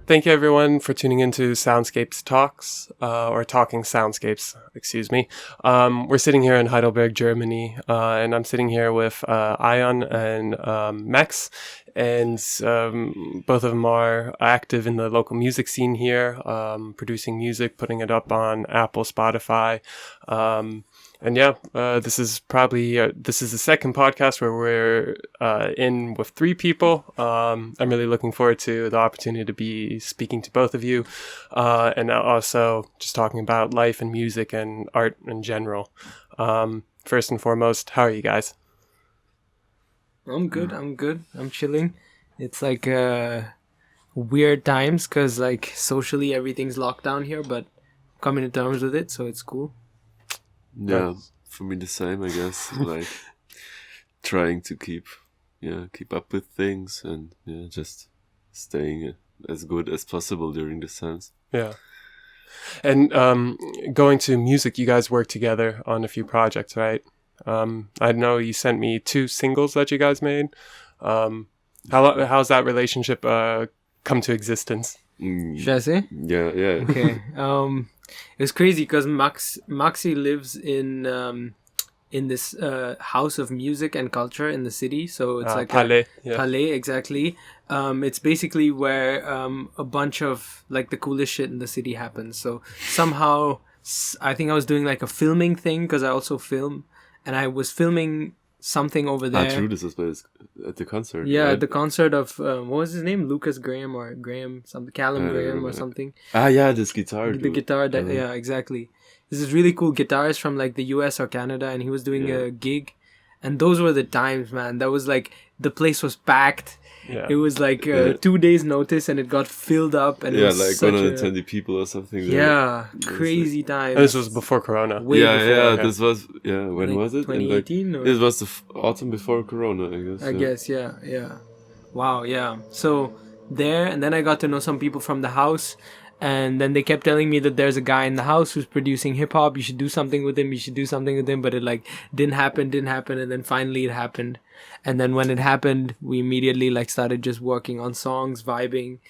Thank you, everyone, for tuning into Soundscapes Talks, or Talking Soundscapes, excuse me. We're sitting here in Heidelberg, Germany, and I'm sitting here with Ayon and Max, and both of them are active in the local music scene here, producing music, putting it up on Apple, Spotify, this is the second podcast where we're in with three people. I'm really looking forward to the opportunity to be speaking to both of you, and also just talking about life and music and art in general. First and foremost, how are you guys? I'm good. I'm chilling. It's like weird times because like socially everything's locked down here, but coming to terms with it, so it's cool. Yeah, for me the same, I guess. Like trying to keep up with things and just staying as good as possible during this times. Yeah. And going to music, you guys work together on a few projects, right? I know you sent me 2 singles that you guys made. How's that relationship come to existence? Should I say? Yeah. Okay. It was crazy because Maxi lives in this house of music and culture in the city. So it's like Palais. Palais, exactly. It's basically where a bunch of like the coolest shit in the city happens. So somehow I think I was doing like a filming thing because I also film, and I was filming something over there. True, this was at the concert. Yeah, right? at the concert of what was his name? Lucas Graham or Graham something, Callum Graham or something. This guitar. The guitar that yeah, exactly. This is really cool guitarist from like the US or Canada, and he was doing a gig, and those were the times, man. That was like the place was packed. Yeah. It was like 2 days notice, and it got filled up, and it was like 120 people or something. Yeah, crazy time. This was before Corona. This was when like was it? 2018. It was the autumn before Corona, I guess. Yeah. Wow, yeah. So there, and then I got to know some people from the house. And then they kept telling me that there's a guy in the house who's producing hip hop. You should do something with him. But it like didn't happen. And then finally it happened. And then when it happened, we immediately like started just working on songs, vibing.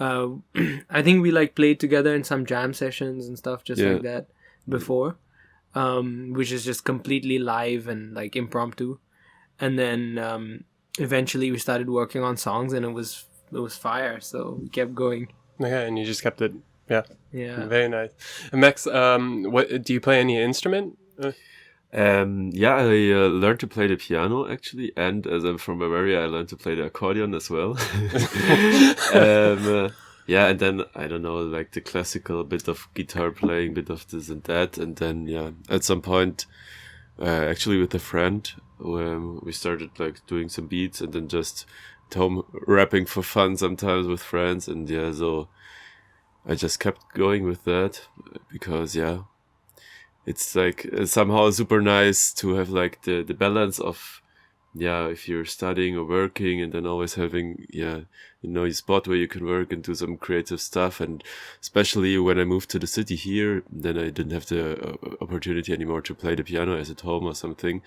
I think we like played together in some jam sessions and stuff just like that before, which is just completely live and like impromptu. And then eventually we started working on songs, and it was fire. So we kept going. Yeah, and you just kept it. Yeah. Very nice. And Max, what do you play any instrument? I learned to play the piano actually, and as I'm from Bavaria, I learned to play the accordion as well. And then I don't know, like the classical bit of guitar playing, bit of this and that, and then at some point, actually with a friend, we started like doing some beats, and then just at home rapping for fun sometimes with friends, and so I just kept going with that because it's like somehow super nice to have like the balance of if you're studying or working, and then always having your spot where you can work and do some creative stuff. And especially when I moved to the city here, then I didn't have the opportunity anymore to play the piano as at home or something,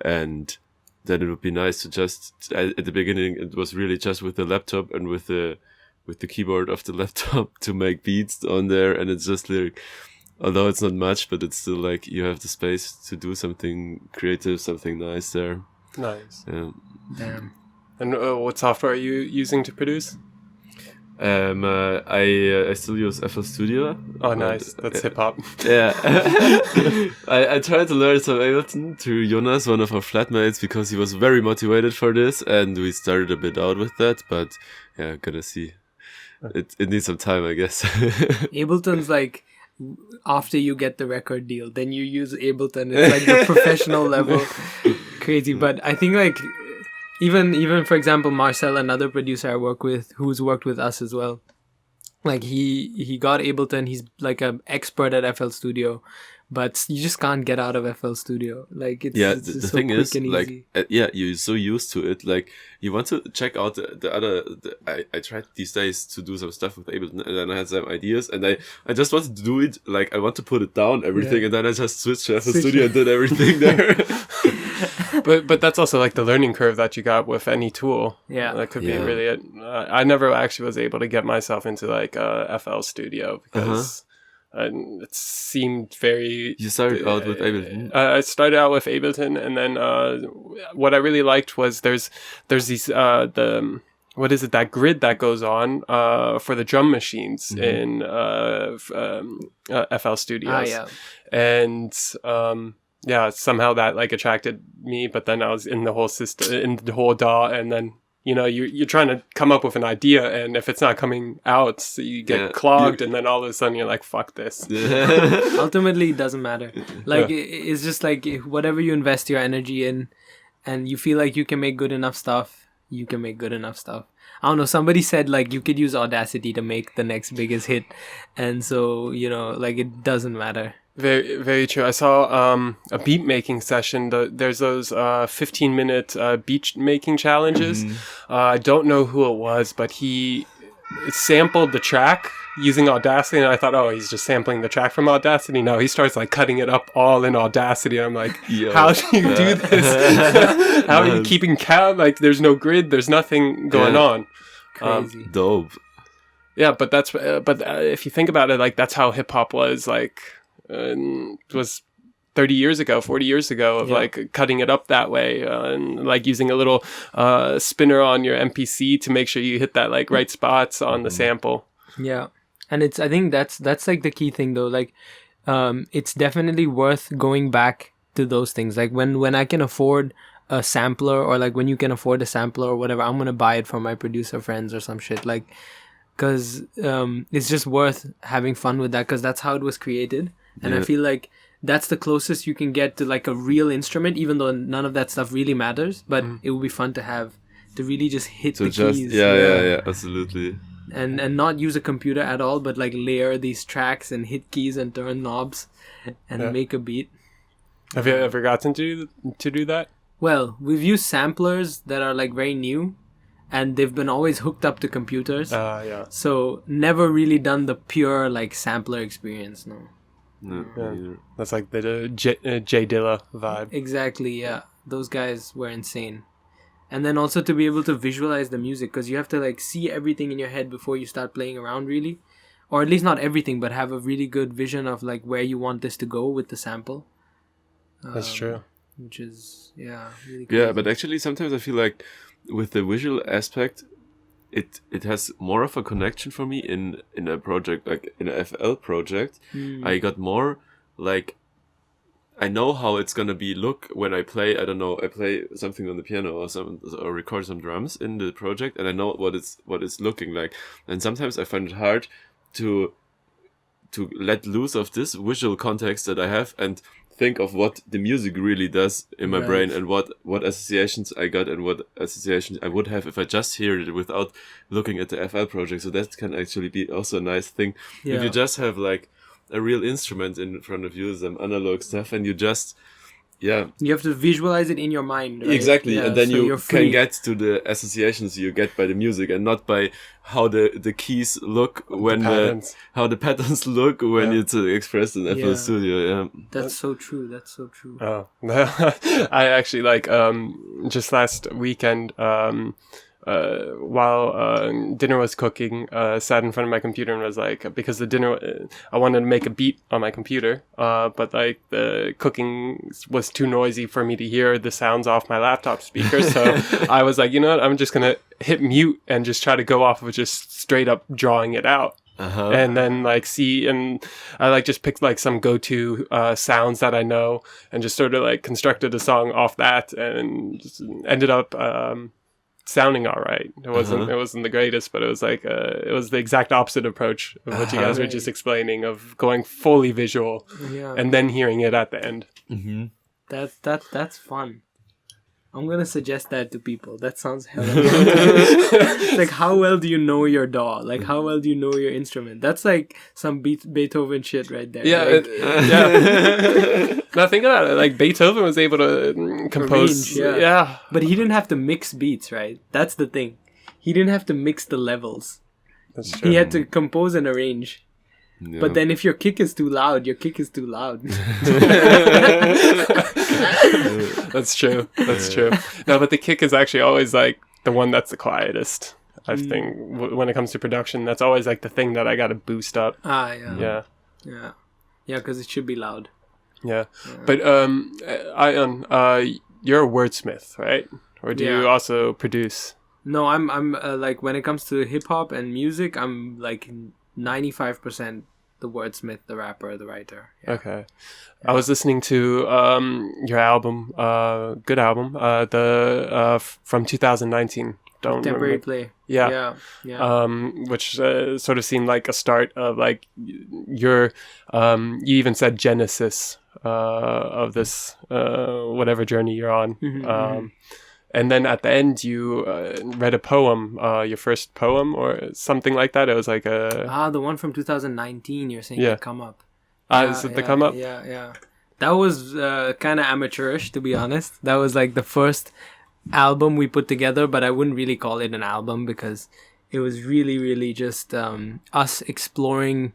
and then it would be nice to just at the beginning it was really just with the laptop and with the keyboard of the laptop to make beats on there, and it's just like, although it's not much, but it's still like you have the space to do something creative, something nice there. Nice. Yeah. Damn. And what software are you using to produce? I still use FL Studio. Oh, nice. That's hip hop. Yeah. I tried to learn some Ableton through Jonas, one of our flatmates, because he was very motivated for this, and we started a bit out with that, but gonna see. It needs some time, I guess. Ableton's like, after you get the record deal, then you use Ableton. It's like the professional level. Crazy. But I think like even for example, Marcel, another producer I work with, who's worked with us as well, like he got Ableton. He's like an expert at FL Studio, but you just can't get out of FL Studio. Like it's the so thing quick is, and like easy. you're so used to it. Like you want to check out the other. I tried these days to do some stuff with Ableton, and then I had some ideas, and I just wanted to do it. Like I want to put it down everything, and then I just switched to FL Studio and did everything there. But that's also like the learning curve that you got with any tool. Yeah. That could be really it. I never actually was able to get myself into like FL Studio because it seemed very... You started out with Ableton? I started out with Ableton, and then what I really liked was there's these what is it, that grid that goes on for the drum machines in FL Studios. And somehow that like attracted me, but then I was in the whole system, in the whole DAW, and then you're trying to come up with an idea, and if it's not coming out, so you get clogged, and then all of a sudden you're like, fuck this. Ultimately, it doesn't matter. Like it's just like whatever you invest your energy in, and you feel like you can make good enough stuff, you can make good enough stuff. I don't know, somebody said like you could use Audacity to make the next biggest hit, and so like it doesn't matter. Very, very true. I saw a beat making session. There's those 15-minute beat making challenges. I don't know who it was, but he sampled the track using Audacity, and I thought, oh, he's just sampling the track from Audacity. No, he starts like cutting it up all in Audacity. I'm like, how do you do this? How are you keeping count? Like, there's no grid, there's nothing going on. Crazy. Dope. Yeah, but that's if you think about it, like that's how hip hop was. Like, it was 30 years ago, 40 years ago of like cutting it up that way, and like using a little spinner on your MPC to make sure you hit that like right spots on the sample. Yeah. And I think that's like the key thing though. Like, it's definitely worth going back to those things. Like when I can afford a sampler, or like when you can afford a sampler or whatever, I'm going to buy it from my producer friends or some shit. Like, cause it's just worth having fun with that, cause that's how it was created. And I feel like that's the closest you can get to like a real instrument, even though none of that stuff really matters. But it would be fun to have, to really just hit the keys. Yeah, absolutely. And not use a computer at all, but like layer these tracks and hit keys and turn knobs and make a beat. Have you ever gotten to do that? Well, we've used samplers that are like very new, and they've been always hooked up to computers. So never really done the pure like sampler experience. No. That's like the J Dilla vibe. Exactly, yeah. Those guys were insane. And then also to be able to visualize the music, because you have to like see everything in your head before you start playing around, really. Or at least not everything, but have a really good vision of like where you want this to go with the sample. That's true. Which is, really crazy. Yeah, but actually sometimes I feel like with the visual aspect, it has more of a connection for me in a project, like in a FL project. I got more like, I know how it's gonna be look when I play. I don't know, I play something on the piano or record some drums in the project, and I know what it's looking like. And sometimes I find it hard to let loose of this visual context that I have and think of what the music really does in my brain, and what associations I got and what associations I would have if I just hear it without looking at the FL project. So that can actually be also a nice thing. If you just have like a real instrument in front of you, some analog stuff, and you just you have to visualize it in your mind, right? Exactly. And then so you can get to the associations you get by the music, and not by how the keys look when how the patterns look when it's expressed in FL Studio. That's so true. Oh, I actually like just last weekend while dinner was cooking, sat in front of my computer and was like, because the dinner, I wanted to make a beat on my computer, but like the cooking was too noisy for me to hear the sounds off my laptop speaker. So I was like, you know what, I'm just going to hit mute and just try to go off of just straight up drawing it out. And then like see, and I like just picked like some go-to sounds that I know and just sort of like constructed a song off that, and just ended up sounding all right. It wasn't the greatest, but it was like it was the exact opposite approach of what you guys were just explaining, of going fully visual and then hearing it at the end. That's fun. I'm gonna suggest that to people. That sounds hella fun. Like, how well do you know your DAW? Like, how well do you know your instrument? That's like some Beethoven shit right there. Yeah, Now think about it. Like, Beethoven was able to compose. Arrange, but he didn't have to mix beats, right? That's the thing. He didn't have to mix the levels. That's true. He had to compose and arrange. Yeah. But then if your kick is too loud, your kick is too loud. That's true. That's true. No, but the kick is actually always like the one that's the quietest. I think when it comes to production, that's always like the thing that I got to boost up. Yeah, because it should be loud. Yeah. But Ayon, you're a wordsmith, right? Or do you also produce? No, I'm like when it comes to hip hop and music, I'm like 95% the wordsmith, the rapper, the writer. Yeah. Okay. I was listening to your album, good album, from 2019. Don't Temporary remember. Play. Yeah. Which sort of seemed like a start of like your you even said genesis of this whatever journey you're on. And then at the end you read a poem, your first poem or something like that. It was like a the one from 2019. You're saying the Come Up. Is it the Come Up? Yeah. That was kind of amateurish, to be honest. That was like the first album we put together, but I wouldn't really call it an album because it was really, really just us exploring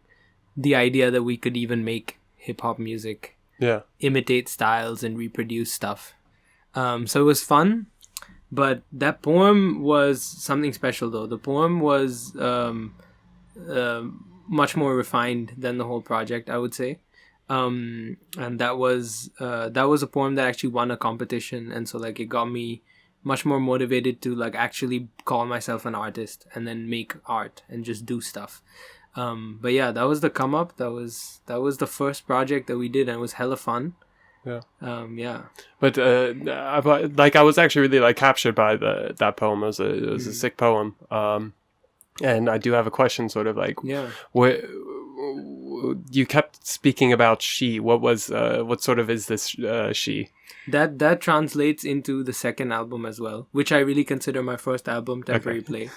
the idea that we could even make hip hop music, imitate styles and reproduce stuff. So it was fun, but that poem was something special though. The poem was much more refined than the whole project, I would say. And that was a poem that actually won a competition, and so like it got me much more motivated to like actually call myself an artist and then make art and just do stuff. But yeah, that was the Come Up. That was the first project that we did, and it was hella fun. Yeah. But I was actually really like captured by that poem. It was a sick poem. And I do have a question, sort of like, what you kept speaking about she. What sort of is this she? That translates into the second album as well, which I really consider my first album, Temporary Play.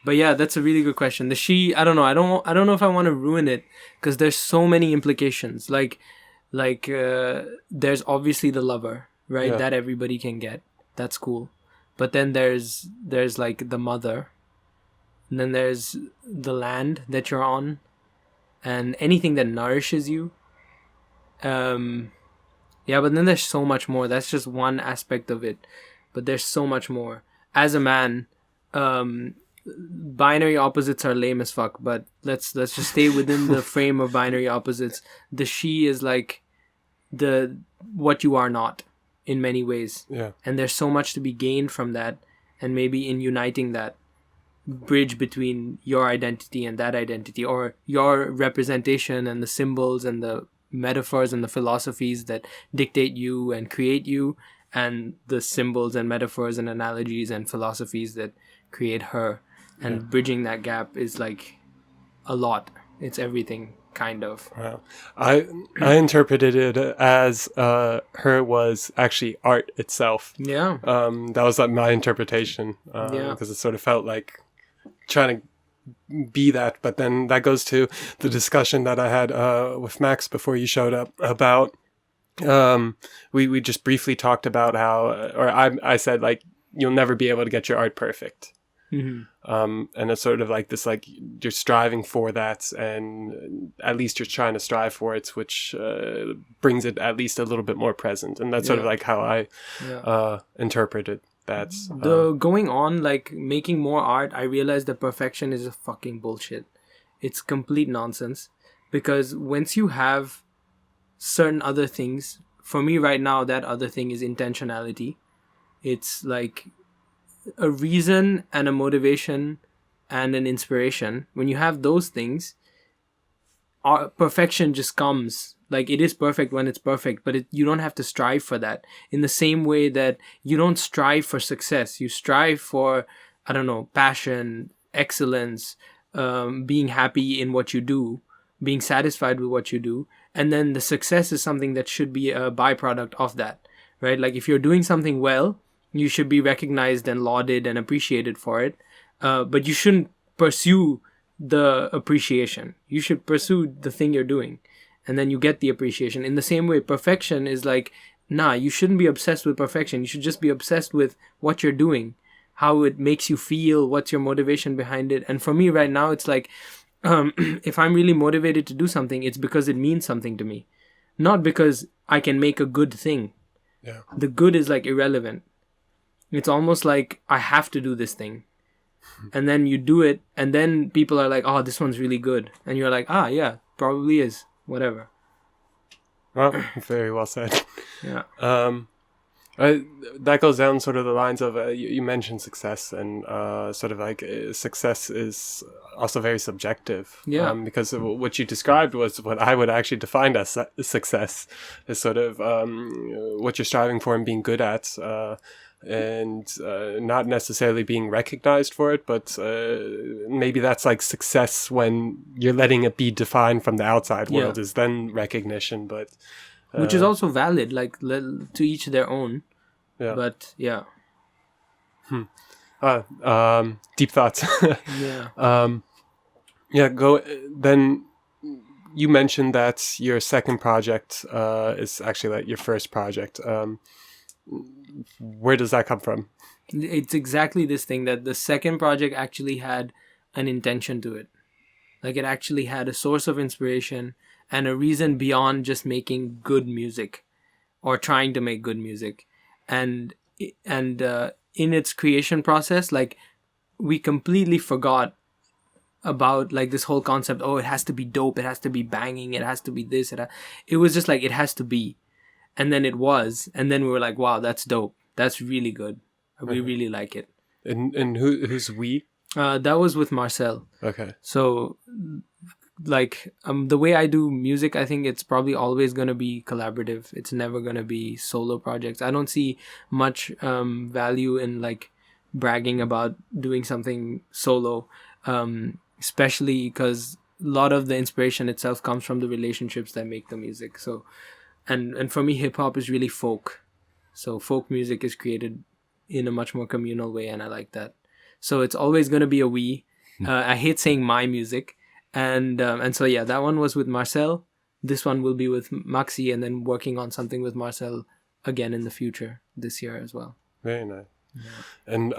But yeah, that's a really good question. The she, I don't know. I don't know if I want to ruin it because there's so many implications. Like there's obviously the lover, right? Yeah. That everybody can get. That's cool. But then there's like the mother. And then there's the land that you're on and anything that nourishes you. But then there's so much more. That's just one aspect of it. But there's so much more. As a man, binary opposites are lame as fuck, but let's just stay within the frame of binary opposites. The she is like the what you are not in many ways. Yeah. And there's so much to be gained from that, and maybe in uniting that bridge between your identity and that identity, or your representation and the symbols and the metaphors and the philosophies that dictate you and create you, and the symbols and metaphors and analogies and philosophies that create her. And bridging that gap is like a lot. It's everything, kind of. Wow. I interpreted it as her was actually art itself. Yeah. That was like my interpretation. Because it sort of felt like trying to be that, but then that goes to the discussion that I had with Max before you showed up about we just briefly talked about how, or I said like you'll never be able to get your art perfect. And it's sort of like this, like you're striving for that, and at least you're trying to strive for it, which brings it at least a little bit more present. And that's sort of like how I interpreted that. Going on, like making more art, I realized that perfection is a fucking bullshit. It's complete nonsense, because once you have certain other things, for me right now, that other thing is intentionality. It's like a reason and a motivation and an inspiration. When you have those things, perfection just comes. Like it is perfect when it's perfect, but you don't have to strive for that. In the same way that you don't strive for success, you strive for, I don't know, passion, excellence, being happy in what you do, being satisfied with what you do. And then the success is something that should be a byproduct of that, right? Like if you're doing something well, you should be recognized and lauded and appreciated for it. But you shouldn't pursue the appreciation. You should pursue the thing you're doing. And then you get the appreciation. In the same way, perfection is like, nah, you shouldn't be obsessed with perfection. You should just be obsessed with what you're doing, how it makes you feel, what's your motivation behind it. And for me right now, it's like, if I'm really motivated to do something, it's because it means something to me, not because I can make a good thing. Yeah. The good is like irrelevant. It's almost like I have to do this thing. And then you do it, and then people are like, oh, this one's really good. And you're like, ah, yeah, probably is. Whatever. Well, very well said. Yeah. That goes down sort of the lines of you mentioned success, and sort of like success is also very subjective. Yeah. Because what you described was what I would actually define as success, is sort of what you're striving for and being good at, and not necessarily being recognized for it, but maybe that's like success when you're letting it be defined from the outside world, is then recognition, but. Which is also valid, like to each their own. Yeah. But yeah. Deep thoughts. Yeah. Yeah. Go. Then you mentioned that your second project is actually like your first project. Where does that come from? It's exactly this thing that the second project actually had an intention to it. Like it actually had a source of inspiration and a reason beyond just making good music or trying to make good music. And in its creation process, like we completely forgot about like this whole concept. Oh, it has to be dope. It has to be banging. It has to be this. It was just like, it has to be. And then it was. And then we were like, wow, that's dope. That's really good. We really like it. And who's we? That was with Marcel. Okay. So like the way I do music, I think it's probably always going to be collaborative. It's never going to be solo projects. I don't see much value in like bragging about doing something solo, especially because a lot of the inspiration itself comes from the relationships that make the music. So and for me, hip hop is really folk. So folk music is created in a much more communal way, and I like that. So it's always going to be a we. I hate saying my music. And so, yeah, that one was with Marcel. This one will be with Maxi, and then working on something with Marcel again in the future this year as well. Very nice. Yeah. And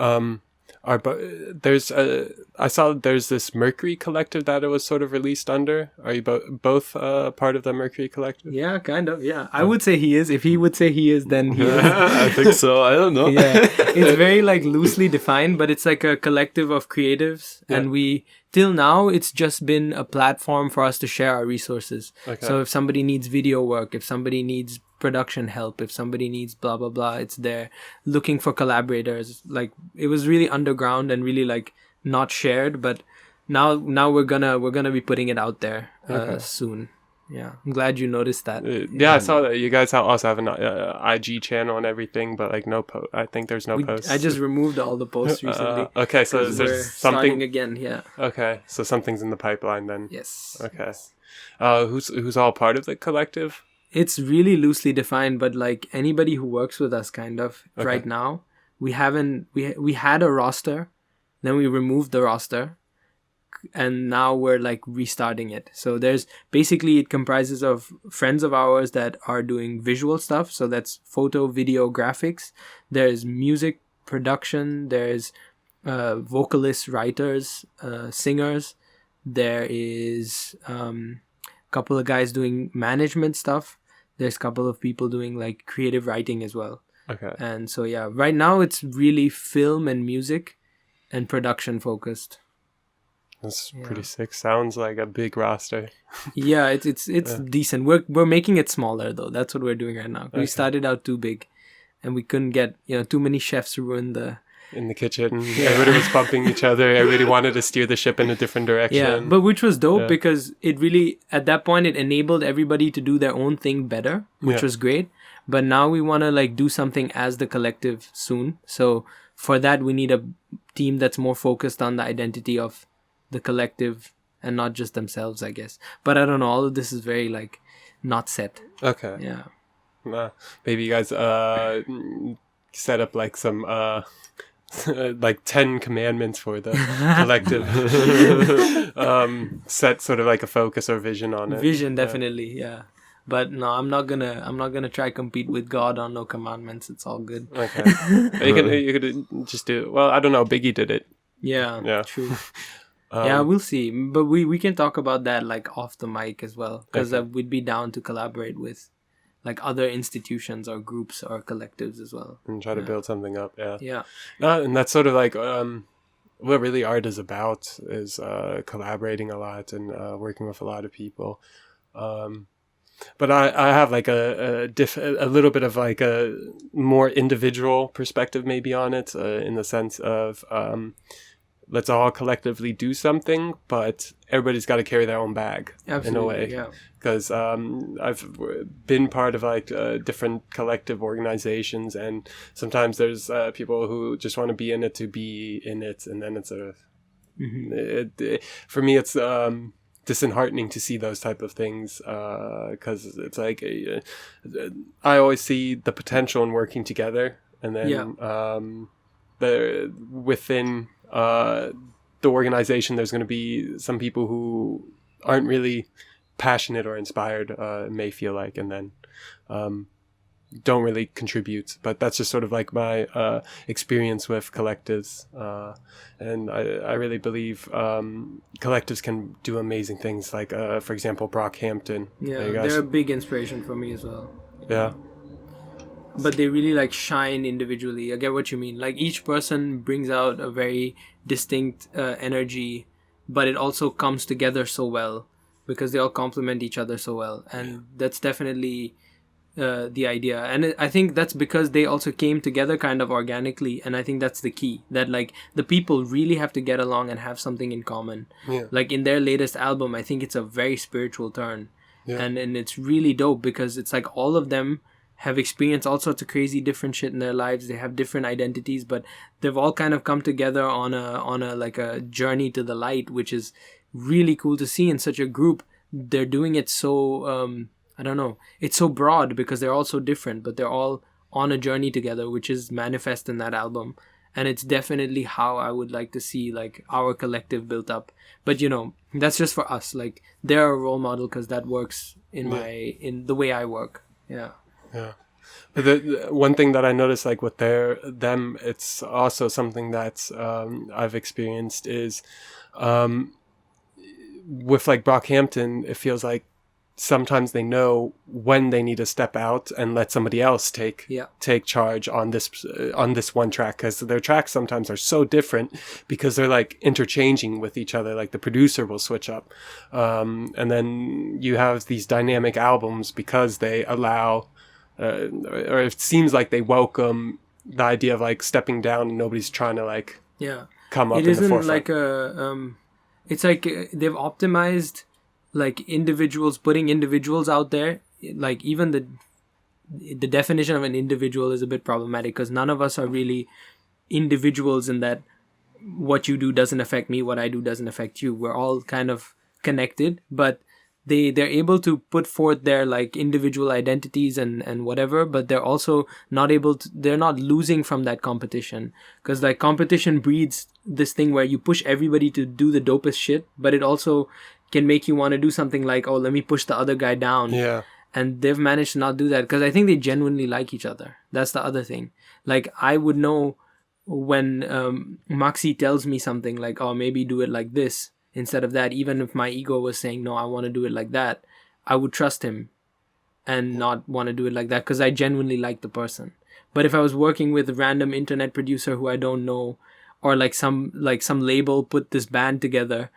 I saw there's this Mercury Collective that it was sort of released under. Are you both part of the Mercury Collective? Yeah, kind of. Yeah, I would say he is. If he would say he is, then he is. I think so. I don't know. Yeah, it's very like loosely defined, but it's like a collective of creatives, and we till now it's just been a platform for us to share our resources. Okay. So if somebody needs video work, if somebody needs production help, if somebody needs blah blah blah, it's there. Looking for collaborators. Like it was really underground and really like not shared, but now we're gonna be putting it out there soon. Yeah, I'm glad you noticed that. I saw that you guys also have an IG channel and everything, but like no post. I think there's no posts. I just removed all the posts recently. Okay, so there's something again. Yeah. Okay, so something's in the pipeline then. Yes. Okay. Who's all part of the collective? It's really loosely defined, but like anybody who works with us, kind of right now, we had a roster, then we removed the roster. And now we're like restarting it. So there's basically, it comprises of friends of ours that are doing visual stuff. So that's photo, video, graphics. There's music production. There's vocalists, writers, singers. There is a couple of guys doing management stuff. There's a couple of people doing like creative writing as well. Okay. And so yeah, right now it's really film and music and production focused. That's pretty sick. Sounds like a big roster. Yeah, it's decent. We're making it smaller though. That's what we're doing right now. We started out too big, and we couldn't get too many chefs ruined in the kitchen. Yeah. Everybody was bumping each other. Everybody wanted to steer the ship in a different direction. Yeah, but which was dope because it really at that point it enabled everybody to do their own thing better, which was great. But now we want to like do something as the collective soon. So for that we need a team that's more focused on the identity of the collective and not just themselves, I guess. But I don't know, all of this is very like not set. Okay. Yeah. Maybe you guys set up like some like 10 commandments for the collective. Set sort of like a focus or vision on it. Vision, definitely, yeah. But no, I'm not gonna try compete with God on no commandments. It's all good. Okay. You could just do, well, I don't know, Biggie did it. Yeah. True. Yeah, we'll see. But we can talk about that like off the mic as well, because we'd be down to collaborate with like other institutions or groups or collectives as well. And try to build something up. Yeah. Yeah. And that's sort of like what really art is about, is collaborating a lot and working with a lot of people. But I have like a little bit of like a more individual perspective maybe on it, in the sense of let's all collectively do something, but everybody's got to carry their own bag. Absolutely, in a way. yeah. Because I've been part of like different collective organizations, and sometimes there's people who just want to be in it to be in it, and then it's for me it's disheartening to see those type of things, because it's like I always see the potential in working together, and then within the organization there's going to be some people who aren't really passionate or inspired, may feel like, and then don't really contribute. But that's just sort of like my experience with collectives, and I really believe collectives can do amazing things, like for example Brockhampton. They're a big inspiration for me as well. Yeah, but they really like shine individually. I get what you mean. Like each person brings out a very distinct energy, but it also comes together so well because they all complement each other so well. And that's definitely the idea. And I think that's because they also came together kind of organically. And I think that's the key, that like the people really have to get along and have something in common. Yeah. Like in their latest album, I think it's a very spiritual turn. Yeah. And it's really dope because it's like all of them have experienced all sorts of crazy different shit in their lives. They have different identities, but they've all kind of come together on a like a journey to the light, which is really cool to see in such a group. They're doing it so I don't know, it's so broad because they're all so different, but they're all on a journey together, which is manifest in that album. And it's definitely how I would like to see like our collective built up. But you know, that's just for us. Like they're a role model because that works in in the way I work. Yeah. Yeah. But the one thing that I noticed, like with them, it's also something that I've experienced is with like Brockhampton, it feels like sometimes they know when they need to step out and let somebody else take charge on this one track, because their tracks sometimes are so different because they're like interchanging with each other. Like the producer will switch up, and then you have these dynamic albums because they allow or it seems like they welcome the idea of like stepping down and nobody's trying to like come up. It isn't in the forefront. Like it's like they've optimized like individuals, putting individuals out there. Like even the definition of an individual is a bit problematic because none of us are really individuals in that what you do doesn't affect me, what I do doesn't affect you. We're all kind of connected, but they're able to put forth their like individual identities and whatever, but they're also not able to, they're not losing from that competition, because like competition breeds this thing where you push everybody to do the dopest shit, but it also can make you want to do something like, oh, let me push the other guy down. Yeah. And they've managed to not do that because I think they genuinely like each other. That's the other thing. Like I would know when Maxi tells me something like, oh, maybe do it like this instead of that. Even if my ego was saying, no, I want to do it like that, I would trust him and not want to do it like that because I genuinely like the person. But if I was working with a random internet producer who I don't know, or like some label put this band together,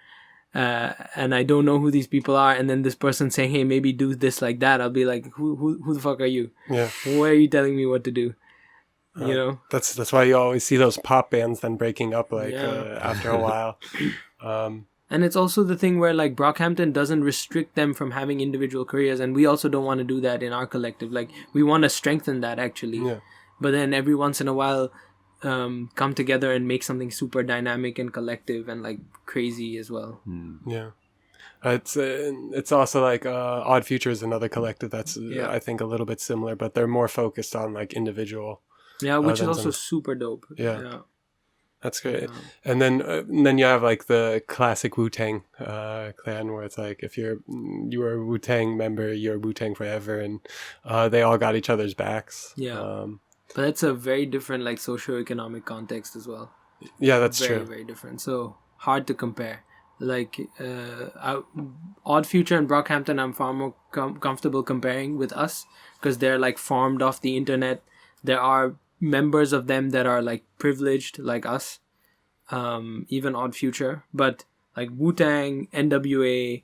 and I don't know who these people are, and then this person saying, hey, maybe do this like that, I'll be like, who the fuck are you? Yeah. Why are you telling me what to do? You know? That's why you always see those pop bands then breaking up after a while. And it's also the thing where like Brockhampton doesn't restrict them from having individual careers, and we also don't want to do that in our collective. Like we want to strengthen that actually. Yeah. But then every once in a while come together and make something super dynamic and collective and like crazy as well. Yeah. It's also like Odd Future is another collective that's I think a little bit similar, but they're more focused on like individual. Yeah, which is also super dope. Yeah. That's great. Yeah. And then you have like the classic Wu-Tang clan, where it's like if you were a Wu-Tang member, you're Wu-Tang forever, and they all got each other's backs. Yeah. But that's a very different like socioeconomic context as well. Yeah, that's very, true. Very different. So hard to compare. Like Odd Future and Brockhampton, I'm far more comfortable comparing with us because they're like farmed off the internet. There are members of them that are like privileged like us, even Odd Future, but like Wu-Tang, NWA,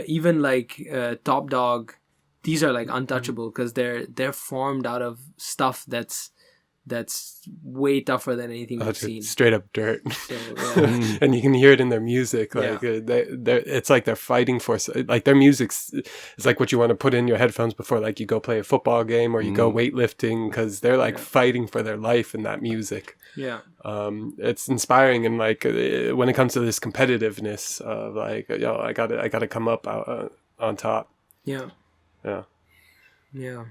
even like Top Dog, these are like untouchable because they're formed out of stuff that's way tougher than anything we've seen. Straight up dirt. So, yeah. And you can hear it in their music. Like it's like they're fighting for, like their music's it's like what you want to put in your headphones before like you go play a football game or you go weightlifting, because they're like fighting for their life in that music. Yeah. It's inspiring, and like when it comes to this competitiveness of like, yo, I gotta come up on top. Yeah. Yeah. Yeah.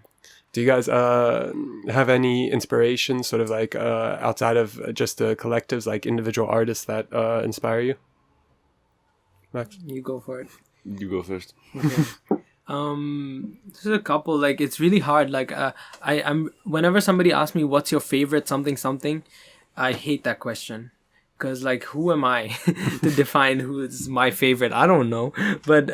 Do you guys have any inspiration, sort of like outside of just the collectives, like individual artists that inspire you? Max? You go for it. You go first. Okay. There's a couple. Like it's really hard. Like I'm whenever somebody asks me what's your favorite something, I hate that question. Because like, who am I to define who is my favorite? I don't know, but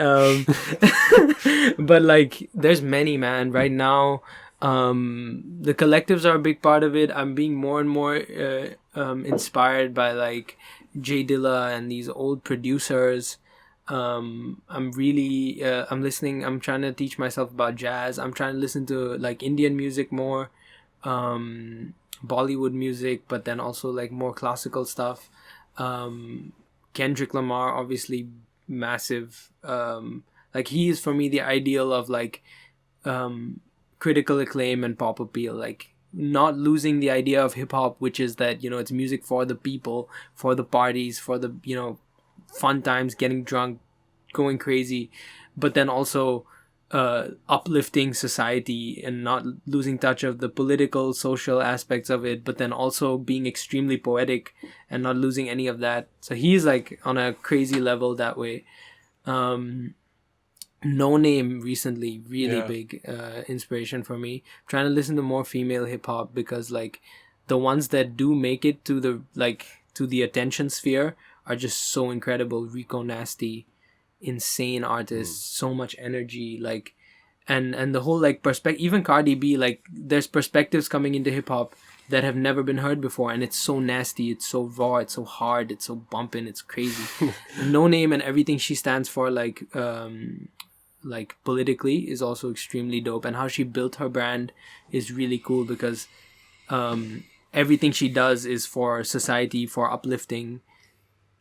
but like, there's many, man. Right now, the collectives are a big part of it. I'm being more and more inspired by like Jay Dilla and these old producers. I'm really I'm listening. I'm trying to teach myself about jazz. I'm trying to listen to like Indian music more. Bollywood music, but then also like more classical stuff. Kendrick Lamar, obviously massive. Like he is for me the ideal of like critical acclaim and pop appeal, like not losing the idea of hip hop, which is that, you know, it's music for the people, for the parties, for the, you know, fun times, getting drunk, going crazy, but then also uplifting society and not losing touch of the political, social aspects of it, but then also being extremely poetic and not losing any of that. So he's like on a crazy level that way. No Name recently, really big inspiration for me. I'm trying to listen to more female hip hop because like the ones that do make it to the like to the attention sphere are just so incredible. Rico Nasty, insane artists, so much energy, like and the whole like perspective. Even Cardi B, like there's perspectives coming into hip hop that have never been heard before, and it's so nasty, it's so raw, it's so hard, it's so bumping, it's crazy. No Name and everything she stands for, like politically, is also extremely dope, and how she built her brand is really cool because everything she does is for society, for uplifting,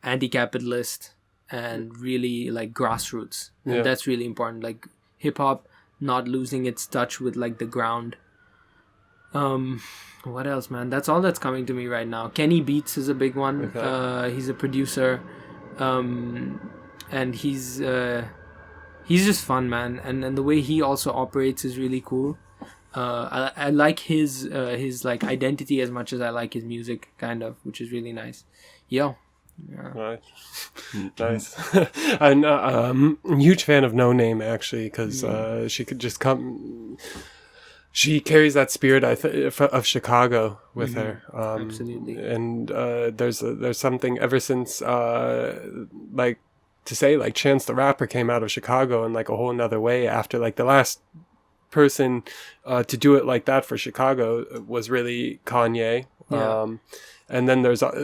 anti-capitalist, and really like grassroots. Yeah. And that's really important, like hip hop not losing its touch with like the ground. What else, man? That's all that's coming to me right now. Kenny Beats is a big one. Okay. He's a producer, and he's just fun, man, and the way he also operates is really cool. I like his like identity as much as I like his music, kind of, which is really nice. Yo. Yeah. Nice. I'm a huge fan of No Name, actually, because she could just come. She carries that spirit of Chicago with her. Absolutely. And there's something ever since like to say like Chance the Rapper came out of Chicago in like a whole nother way after like the last person to do it like that for Chicago was really Kanye. Yeah. And then there's I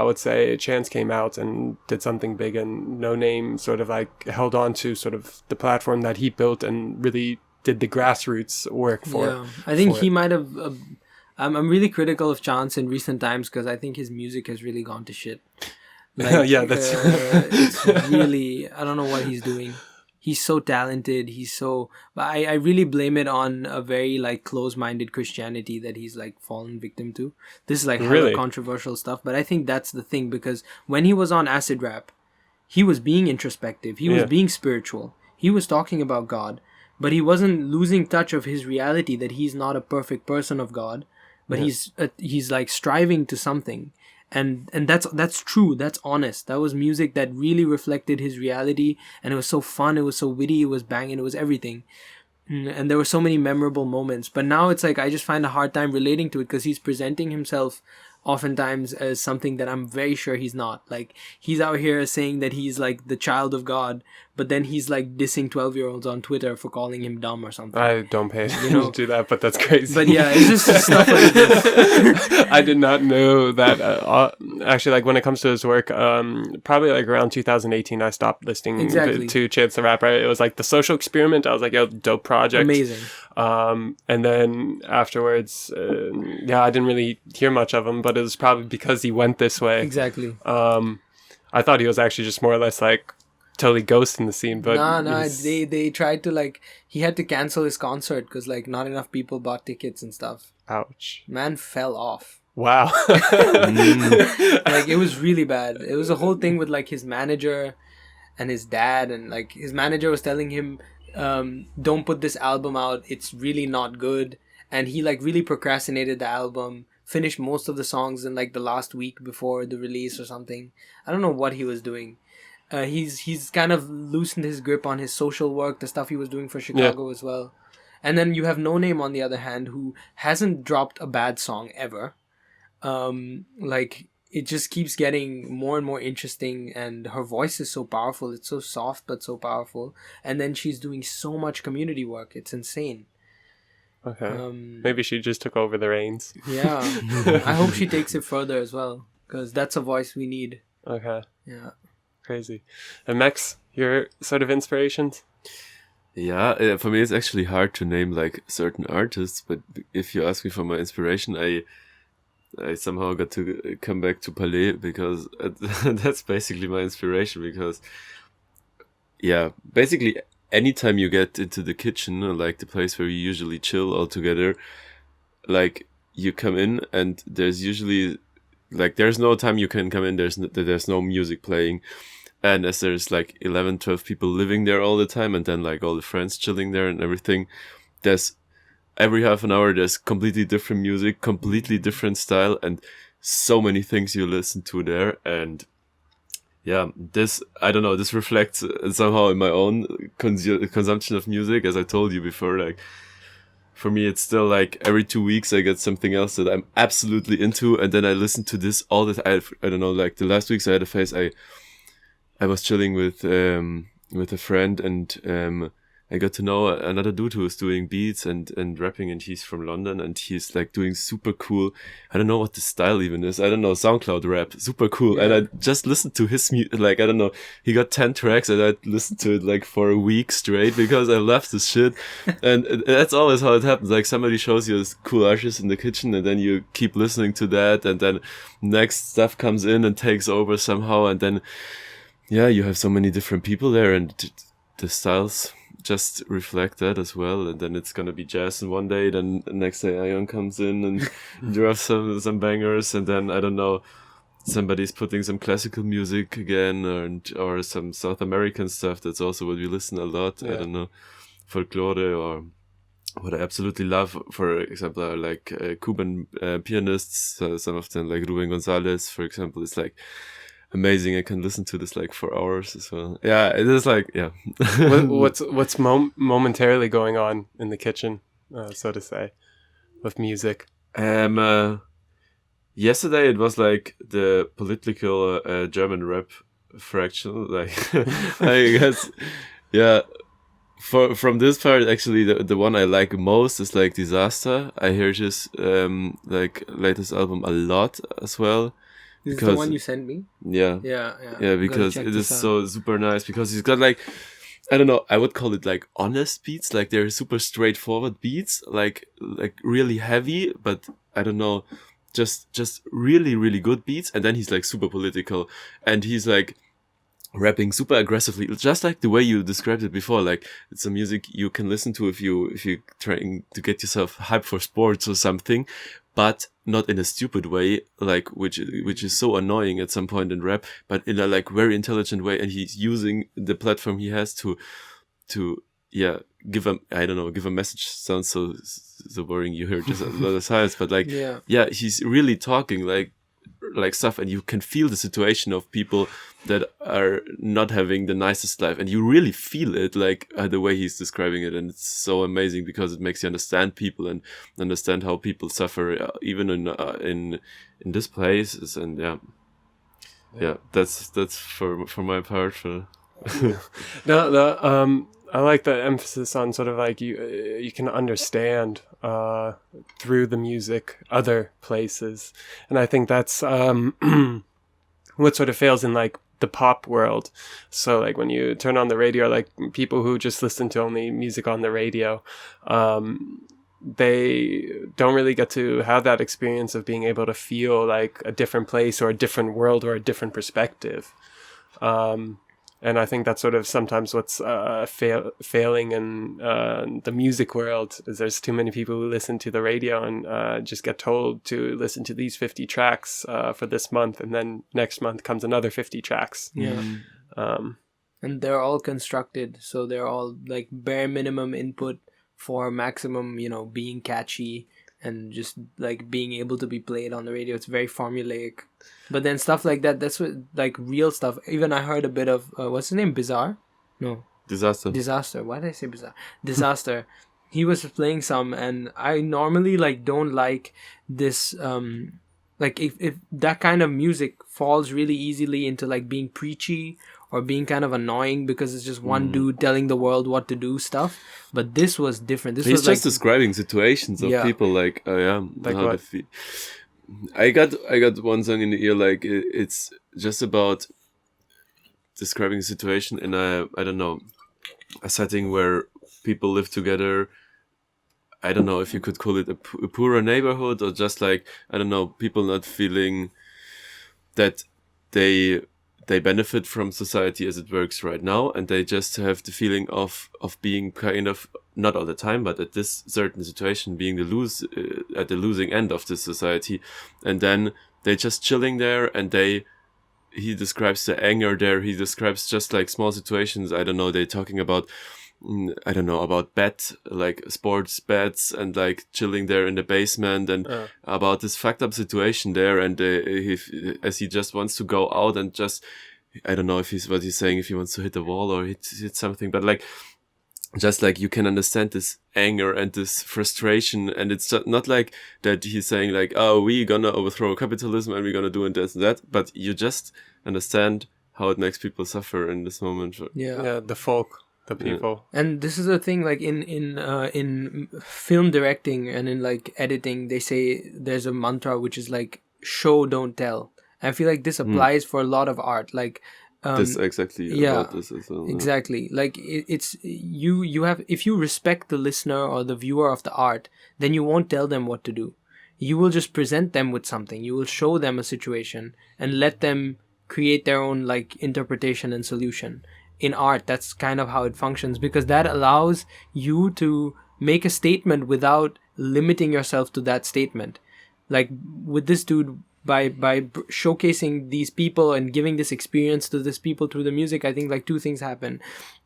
would say Chance came out and did something big, and No Name sort of like held on to sort of the platform that he built and really did the grassroots work for. Yeah, I think he might have. I'm really critical of Chance in recent times because I think his music has really gone to shit. Like, that's it's really, I don't know what he's doing. He's so talented. But I really blame it on a very like close-minded Christianity that he's like fallen victim to. This is like really controversial stuff, but I think that's the thing, because when he was on acid rap, he was being introspective. He was being spiritual. He was talking about God, but he wasn't losing touch of his reality that he's not a perfect person of God, but he's like striving to something. And that's true. That's honest. That was music that really reflected his reality, and it was so fun. It was so witty. It was banging. It was everything. And there were so many memorable moments. But now it's like I just find a hard time relating to it because he's presenting himself oftentimes as something that I'm very sure he's not. Like, he's out here saying that he's like the child of God, but then he's like dissing 12-year-olds on Twitter for calling him dumb or something. I don't pay attention to that, but that's crazy. But yeah, it's just stuff like this. I did not know that. Actually, like when it comes to his work, probably like around 2018, I stopped listening to Chance the Rapper. It was like The Social Experiment. I was like, yo, dope project. Amazing. And then afterwards, I didn't really hear much of him, but it was probably because he went this way. Exactly. I thought he was actually just more or less like totally ghosting the scene, but they tried to like, he had to cancel his concert because like not enough people bought tickets and stuff. Ouch. Man fell off. Wow. Like, it was really bad. It was a whole thing with like his manager and his dad, and like his manager was telling him, don't put this album out, it's really not good. And he like really procrastinated the album, finished most of the songs in like the last week before the release or something. I don't know what he was doing. He's kind of loosened his grip on his social work, the stuff he was doing for Chicago as well. And then you have No Name on the other hand, who hasn't dropped a bad song ever. Like, it just keeps getting more and more interesting, and her voice is so powerful. It's so soft but so powerful. And then she's doing so much community work. It's insane. Okay. Maybe she just took over the reins. Yeah. I hope she takes it further as well, because that's a voice we need. Okay. Yeah. Crazy. And Max, your sort of inspirations? Yeah, for me it's actually hard to name like certain artists, but if you ask me for my inspiration, I somehow got to come back to Palais, because that's basically my inspiration. Because basically anytime you get into the kitchen, like the place where you usually chill all together, like you come in and there's usually like, there's no time you can come in, there's no music playing. And as there's like 11, 12 people living there all the time, and then like all the friends chilling there and everything, there's every half an hour, there's completely different music, completely different style, and so many things you listen to there. And this, I don't know, this reflects somehow in my own consumption of music. As I told you before, like for me, it's still like every 2 weeks I get something else that I'm absolutely into, and then I listen to this all the time. I don't know, like the last weeks I had a phase, I was chilling with a friend, and I got to know another dude who was doing beats and rapping, and he's from London, and he's like doing super cool. I don't know what the style even is. I don't know, SoundCloud rap, super cool. Yeah. And I just listened to his like, I don't know, he got 10 tracks, and I listened to it like for a week straight because I love this shit. And that's always how it happens. Like, somebody shows you a cool artist in the kitchen, and then you keep listening to that, and then next stuff comes in and takes over somehow, and then you have so many different people there, and the styles just reflect that as well. And then it's gonna be jazz in one day, then the next day Ayon comes in and drops some bangers, and then I don't know, somebody's putting some classical music again, or some South American stuff. That's also what we listen a lot. I don't know, folklore, or what I absolutely love, for example, are like Cuban pianists. Some of them, like Ruben Gonzalez, for example, is like amazing. I can listen to this like for hours as well. Yeah, it is like, What's momentarily going on in the kitchen, so to say, with music? Yesterday it was like the political German rap fraction, like I guess, from this part, actually the one I like most is like Disaster. I hear his like latest album a lot as well. This is the one you sent me? Yeah, because it is so super nice, because he's got like, I don't know, I would call it like honest beats, like they're super straightforward beats, like really heavy, but I don't know, just really, really good beats. And then he's like super political, and he's like rapping super aggressively, just like the way you described it before. Like, it's a music you can listen to if you're trying to get yourself hyped for sports or something, but not in a stupid way, like which is so annoying at some point in rap, but in a like very intelligent way. And he's using the platform he has to give a message. Sounds so boring. You heard just a lot of science, but like he's really talking like like stuff, and you can feel the situation of people that are not having the nicest life, and you really feel it, like the way he's describing it, and it's so amazing because it makes you understand people and understand how people suffer, even in this places, and yeah, that's for my part. I like the emphasis on sort of like you can understand through the music other places, and I think that's what sort of fails in like the pop world. So like when you turn on the radio, like people who just listen to only music on the radio, they don't really get to have that experience of being able to feel like a different place or a different world or a different perspective. And I think that's sort of sometimes what's failing in the music world, is there's too many people who listen to the radio and just get told to listen to these 50 tracks for this month, and then next month comes another 50 tracks. Yeah. And they're all constructed, so they're all like bare minimum input for maximum, being catchy and just like being able to be played on the radio. It's very formulaic. But then stuff like that, that's what, like real stuff. Even I heard a bit of, what's his name? Bizarre? No. Disaster. Why did I say Bizarre? Disaster. He was playing some, and I normally like don't like this, like if that kind of music falls really easily into like being preachy or being kind of annoying because it's just one dude telling the world what to do stuff. But this was different. This He's was just like, describing situations of people like, like how what? they feel. I got one song in the ear, like it's just about describing a situation in a setting where people live together. I don't know if you could call it a poorer neighborhood, or just like, I don't know, people not feeling that they benefit from society as it works right now, and they just have the feeling of being kind of, not all the time, but at this certain situation, being at the losing end of this society, and then they're just chilling there, and he describes the anger there. He describes just like small situations. I don't know. They're talking about, about like sports bets, and like chilling there in the basement, and about this fucked up situation there. And as he just wants to go out and just, I don't know if what he's saying, if he wants to hit a wall or hit something, but like, just like you can understand this anger and this frustration, and it's not like that he's saying like, oh, we're gonna overthrow capitalism and we're gonna do this and that, but you just understand how it makes people suffer in this moment. Yeah, the folk, the people. And this is a thing, like in film directing and in like editing, they say there's a mantra which is like show, don't tell. I feel like this applies for a lot of art, like this exactly about this as well. Exactly. Like it's you have, if you respect the listener or the viewer of the art, then you won't tell them what to do. You will just present them with something. You will show them a situation and let them create their own like interpretation and solution. In art, that's kind of how it functions, because that allows you to make a statement without limiting yourself to that statement. Like with this dude, by showcasing these people and giving this experience to these people through the music, I think like two things happen.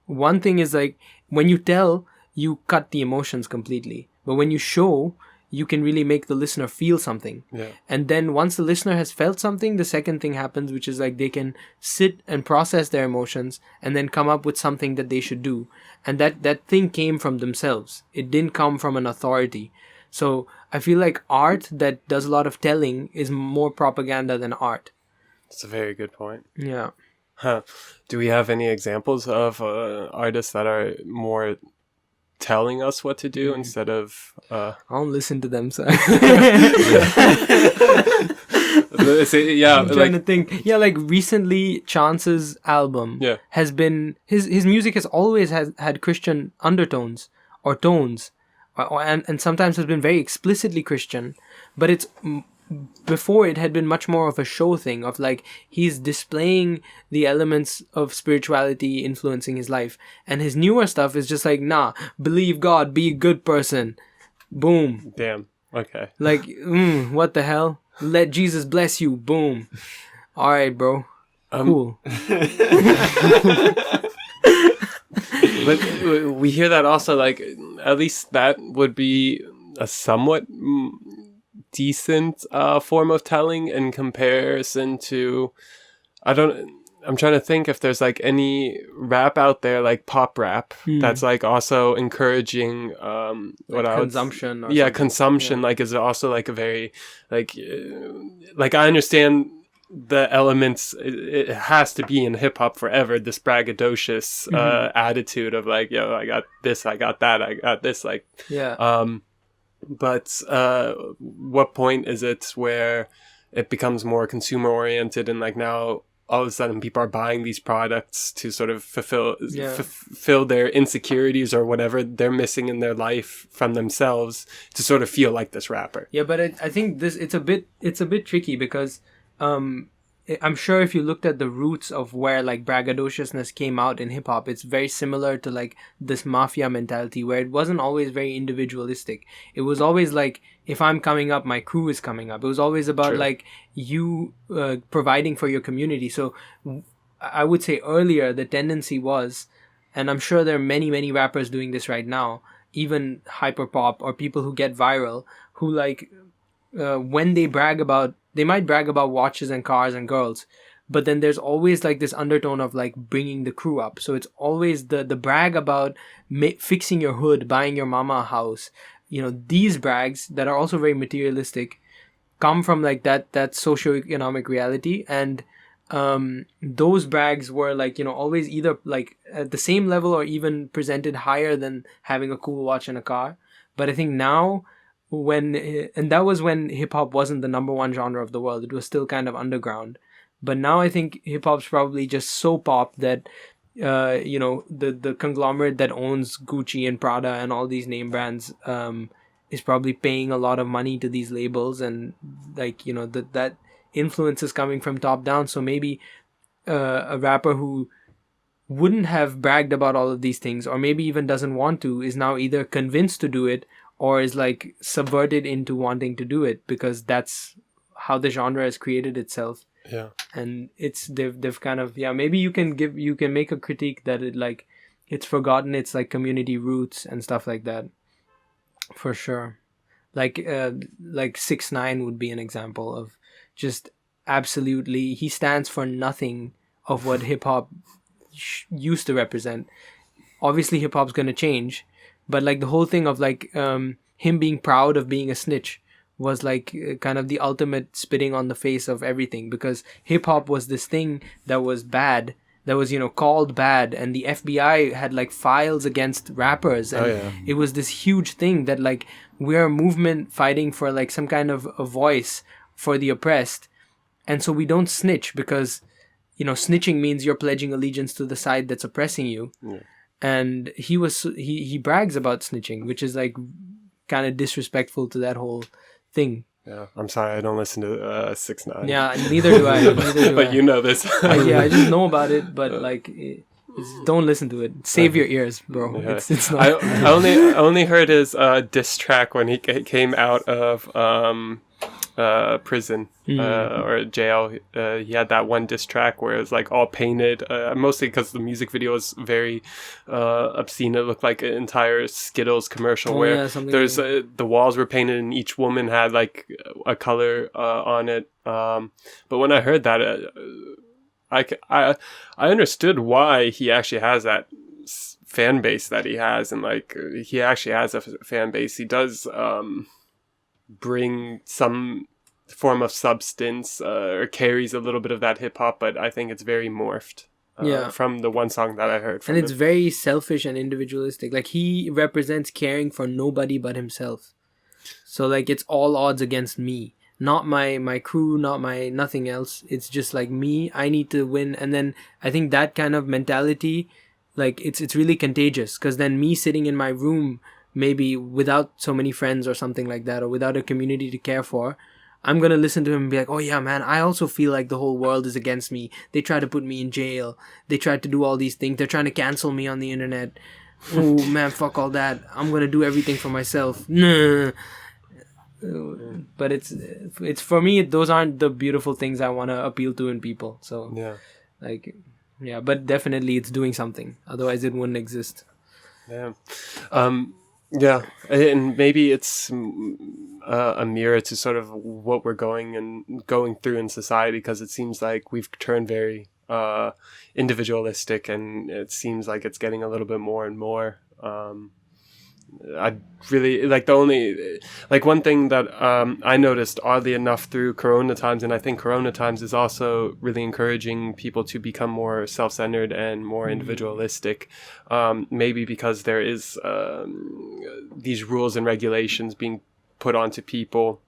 One thing is like when you tell, you cut the emotions completely, but when you show, you can really make the listener feel something. Yeah. And then once the listener has felt something, the second thing happens, which is like they can sit and process their emotions and then come up with something that they should do. And that thing came from themselves. It didn't come from an authority. So I feel like art that does a lot of telling is more propaganda than art. That's a very good point. Yeah. Do we have any examples of artists that are more telling us what to do instead of... I'll listen to them. So. yeah, I'm trying to think. Yeah, like recently, Chance's album has been... His music has always had Christian undertones or tones. And sometimes has been very explicitly Christian, but it's before it had been much more of a show thing of like he's displaying the elements of spirituality influencing his life, and his newer stuff is just like, nah, believe God, be a good person, boom, damn, okay, like what the hell, let Jesus bless you, boom, all right, bro, cool. But we hear that also, like, at least that would be a somewhat decent form of telling in comparison to, I'm trying to think if there's like any rap out there, like pop rap, that's like also encouraging consumption or yeah, something. consumption. Like, is it also like a very like I understand the elements, it has to be in hip hop forever, this braggadocious attitude of like, yo, I got this, I got that, I got this, like but what point is it where it becomes more consumer oriented, and like now all of a sudden people are buying these products to sort of fulfill their insecurities or whatever they're missing in their life from themselves to sort of feel like this rapper. Yeah, but I think it's a bit tricky because I'm sure if you looked at the roots of where like braggadociousness came out in hip hop, it's very similar to like this mafia mentality where it wasn't always very individualistic. It was always like, if I'm coming up, my crew is coming up. It was always about like you providing for your community. So I would say earlier the tendency was, and I'm sure there are many rappers doing this right now, even hyperpop or people who get viral, who like when they might brag about watches and cars and girls, but then there's always like this undertone of like bringing the crew up. So it's always the brag about fixing your hood, buying your mama a house. You know, these brags that are also very materialistic come from like that socioeconomic reality. And those brags were like, you know, always either like at the same level or even presented higher than having a cool watch and a car. But I think now, and that was when hip hop wasn't the number one genre of the world, it was still kind of underground. But now I think hip hop's probably just so pop that you know, the conglomerate that owns Gucci and Prada and all these name brands is probably paying a lot of money to these labels, and like, you know, that influence is coming from top down. So maybe a rapper who wouldn't have bragged about all of these things, or maybe even doesn't want to, is now either convinced to do it or is like subverted into wanting to do it because that's how the genre has created itself. Yeah. And they've kind of, maybe you can make a critique that it like it's forgotten its like community roots and stuff like that, for sure. Like 6ix9ine would be an example of just absolutely, he stands for nothing of what hip hop used to represent. Obviously hip hop's gonna change, but like the whole thing of like him being proud of being a snitch was like kind of the ultimate spitting on the face of everything, because hip hop was this thing that was bad, that was, you know, called bad, and the FBI had like files against rappers, and it was this huge thing that like we're a movement fighting for like some kind of a voice for the oppressed, and so we don't snitch because, you know, snitching means you're pledging allegiance to the side that's oppressing you. And he brags about snitching, which is like kind of disrespectful to that whole thing. Yeah, I'm sorry, I don't listen to 6ix9ine. Yeah, neither do I. But you know this. I just know about it, but like, don't listen to it. Save your ears, bro. Yeah. It's not. I only heard his diss track when he came out of prison or jail. He had that one diss track where it was like all painted, mostly because the music video was very obscene. It looked like an entire Skittles commercial where there's the walls were painted and each woman had like a color on it. But when I heard that, I understood why he actually has that fan base that he has, and like he actually has a fan base. He does bring some form of substance or carries a little bit of that hip hop, but I think it's very morphed from the one song that I heard from and it's very selfish and individualistic. Like he represents caring for nobody but himself. So like it's all odds against me, not my crew, not my nothing else. It's just like me, I need to win. And then I think that kind of mentality, like it's really contagious, because then me sitting in my room maybe without so many friends or something like that, or without a community to care for, I'm going to listen to him and be like, oh yeah, man, I also feel like the whole world is against me. They try to put me in jail. They tried to do all these things. They're trying to cancel me on the internet. Oh man, fuck all that. I'm going to do everything for myself. Nah. But it's for me, those aren't the beautiful things I want to appeal to in people. So but definitely it's doing something. Otherwise it wouldn't exist. Yeah. Yeah, and maybe it's a mirror to sort of what we're going through in society, because it seems like we've turned very individualistic, and it seems like it's getting a little bit more and more. I really like one thing that I noticed, oddly enough, through Corona times, and I think Corona times is also really encouraging people to become more self-centered and more individualistic. Maybe because there is these rules and regulations being put onto people.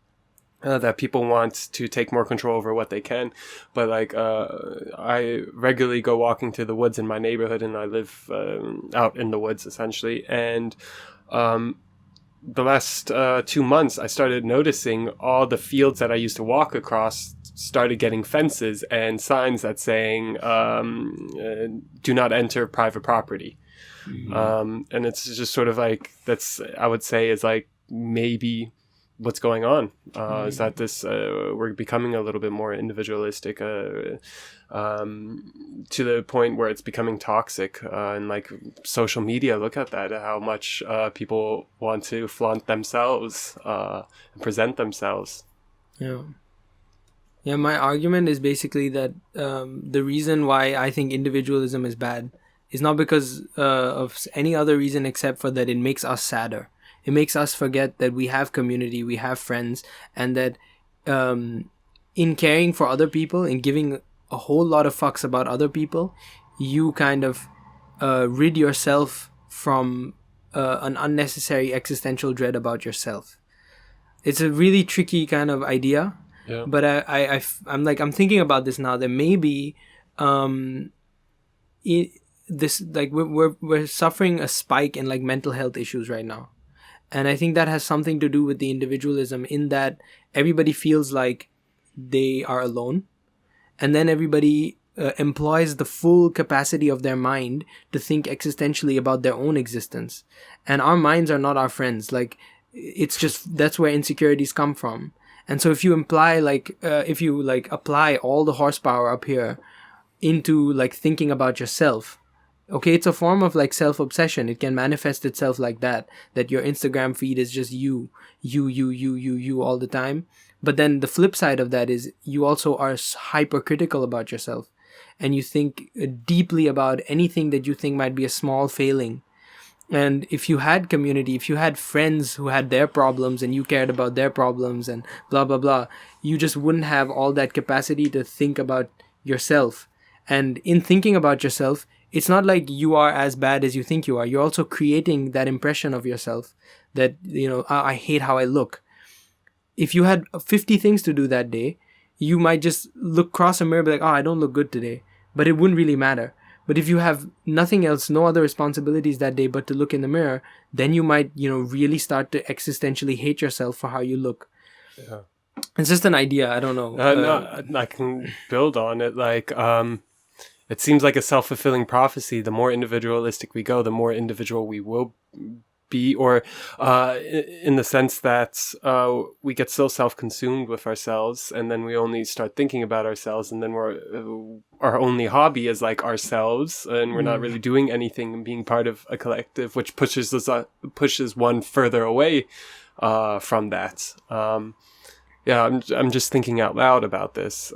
That people want to take more control over what they can. But like I regularly go walking to the woods in my neighborhood, and I live out in the woods essentially, and the last 2 months I started noticing all the fields that I used to walk across started getting fences and signs that saying do not enter private property. And it's just sort of like, that's, I would say, is like maybe what's going on is that this we're becoming a little bit more individualistic to the point where it's becoming toxic, and like social media, look at that, how much people want to flaunt themselves and present themselves. Yeah, my argument is basically that the reason why I think individualism is bad is not because of any other reason except for that it makes us sadder. It makes us forget that we have community, we have friends, and that in caring for other people, in giving a whole lot of fucks about other people, you kind of rid yourself from an unnecessary existential dread about yourself. It's a really tricky kind of idea, but I'm thinking about this now, that maybe we're suffering a spike in like mental health issues right now. And I think that has something to do with the individualism, in that everybody feels like they are alone. And then everybody employs the full capacity of their mind to think existentially about their own existence. And our minds are not our friends. Like, it's just, that's where insecurities come from. And so if you apply all the horsepower up here into like thinking about yourself, okay, it's a form of like self-obsession. It can manifest itself like that your Instagram feed is just you all the time. But then the flip side of that is you also are hypercritical about yourself, and you think deeply about anything that you think might be a small failing. And if you had community, if you had friends who had their problems and you cared about their problems and blah, blah, blah, you just wouldn't have all that capacity to think about yourself. And in thinking about yourself, it's not like you are as bad as you think you are. You're also creating that impression of yourself that, I hate how I look. If you had 50 things to do that day, you might just cross a mirror and be like, I don't look good today. But it wouldn't really matter. But if you have nothing else, no other responsibilities that day but to look in the mirror, then you might, really start to existentially hate yourself for how you look. Yeah. It's just an idea. I don't know. No, I can build on it. Like, it seems like a self-fulfilling prophecy. The more individualistic we go, the more individual we will be, or in the sense that we get so self-consumed with ourselves, and then we only start thinking about ourselves, and then our only hobby is like ourselves, and we're not really doing anything and being part of a collective, which pushes one further away from that. I'm just thinking out loud about this.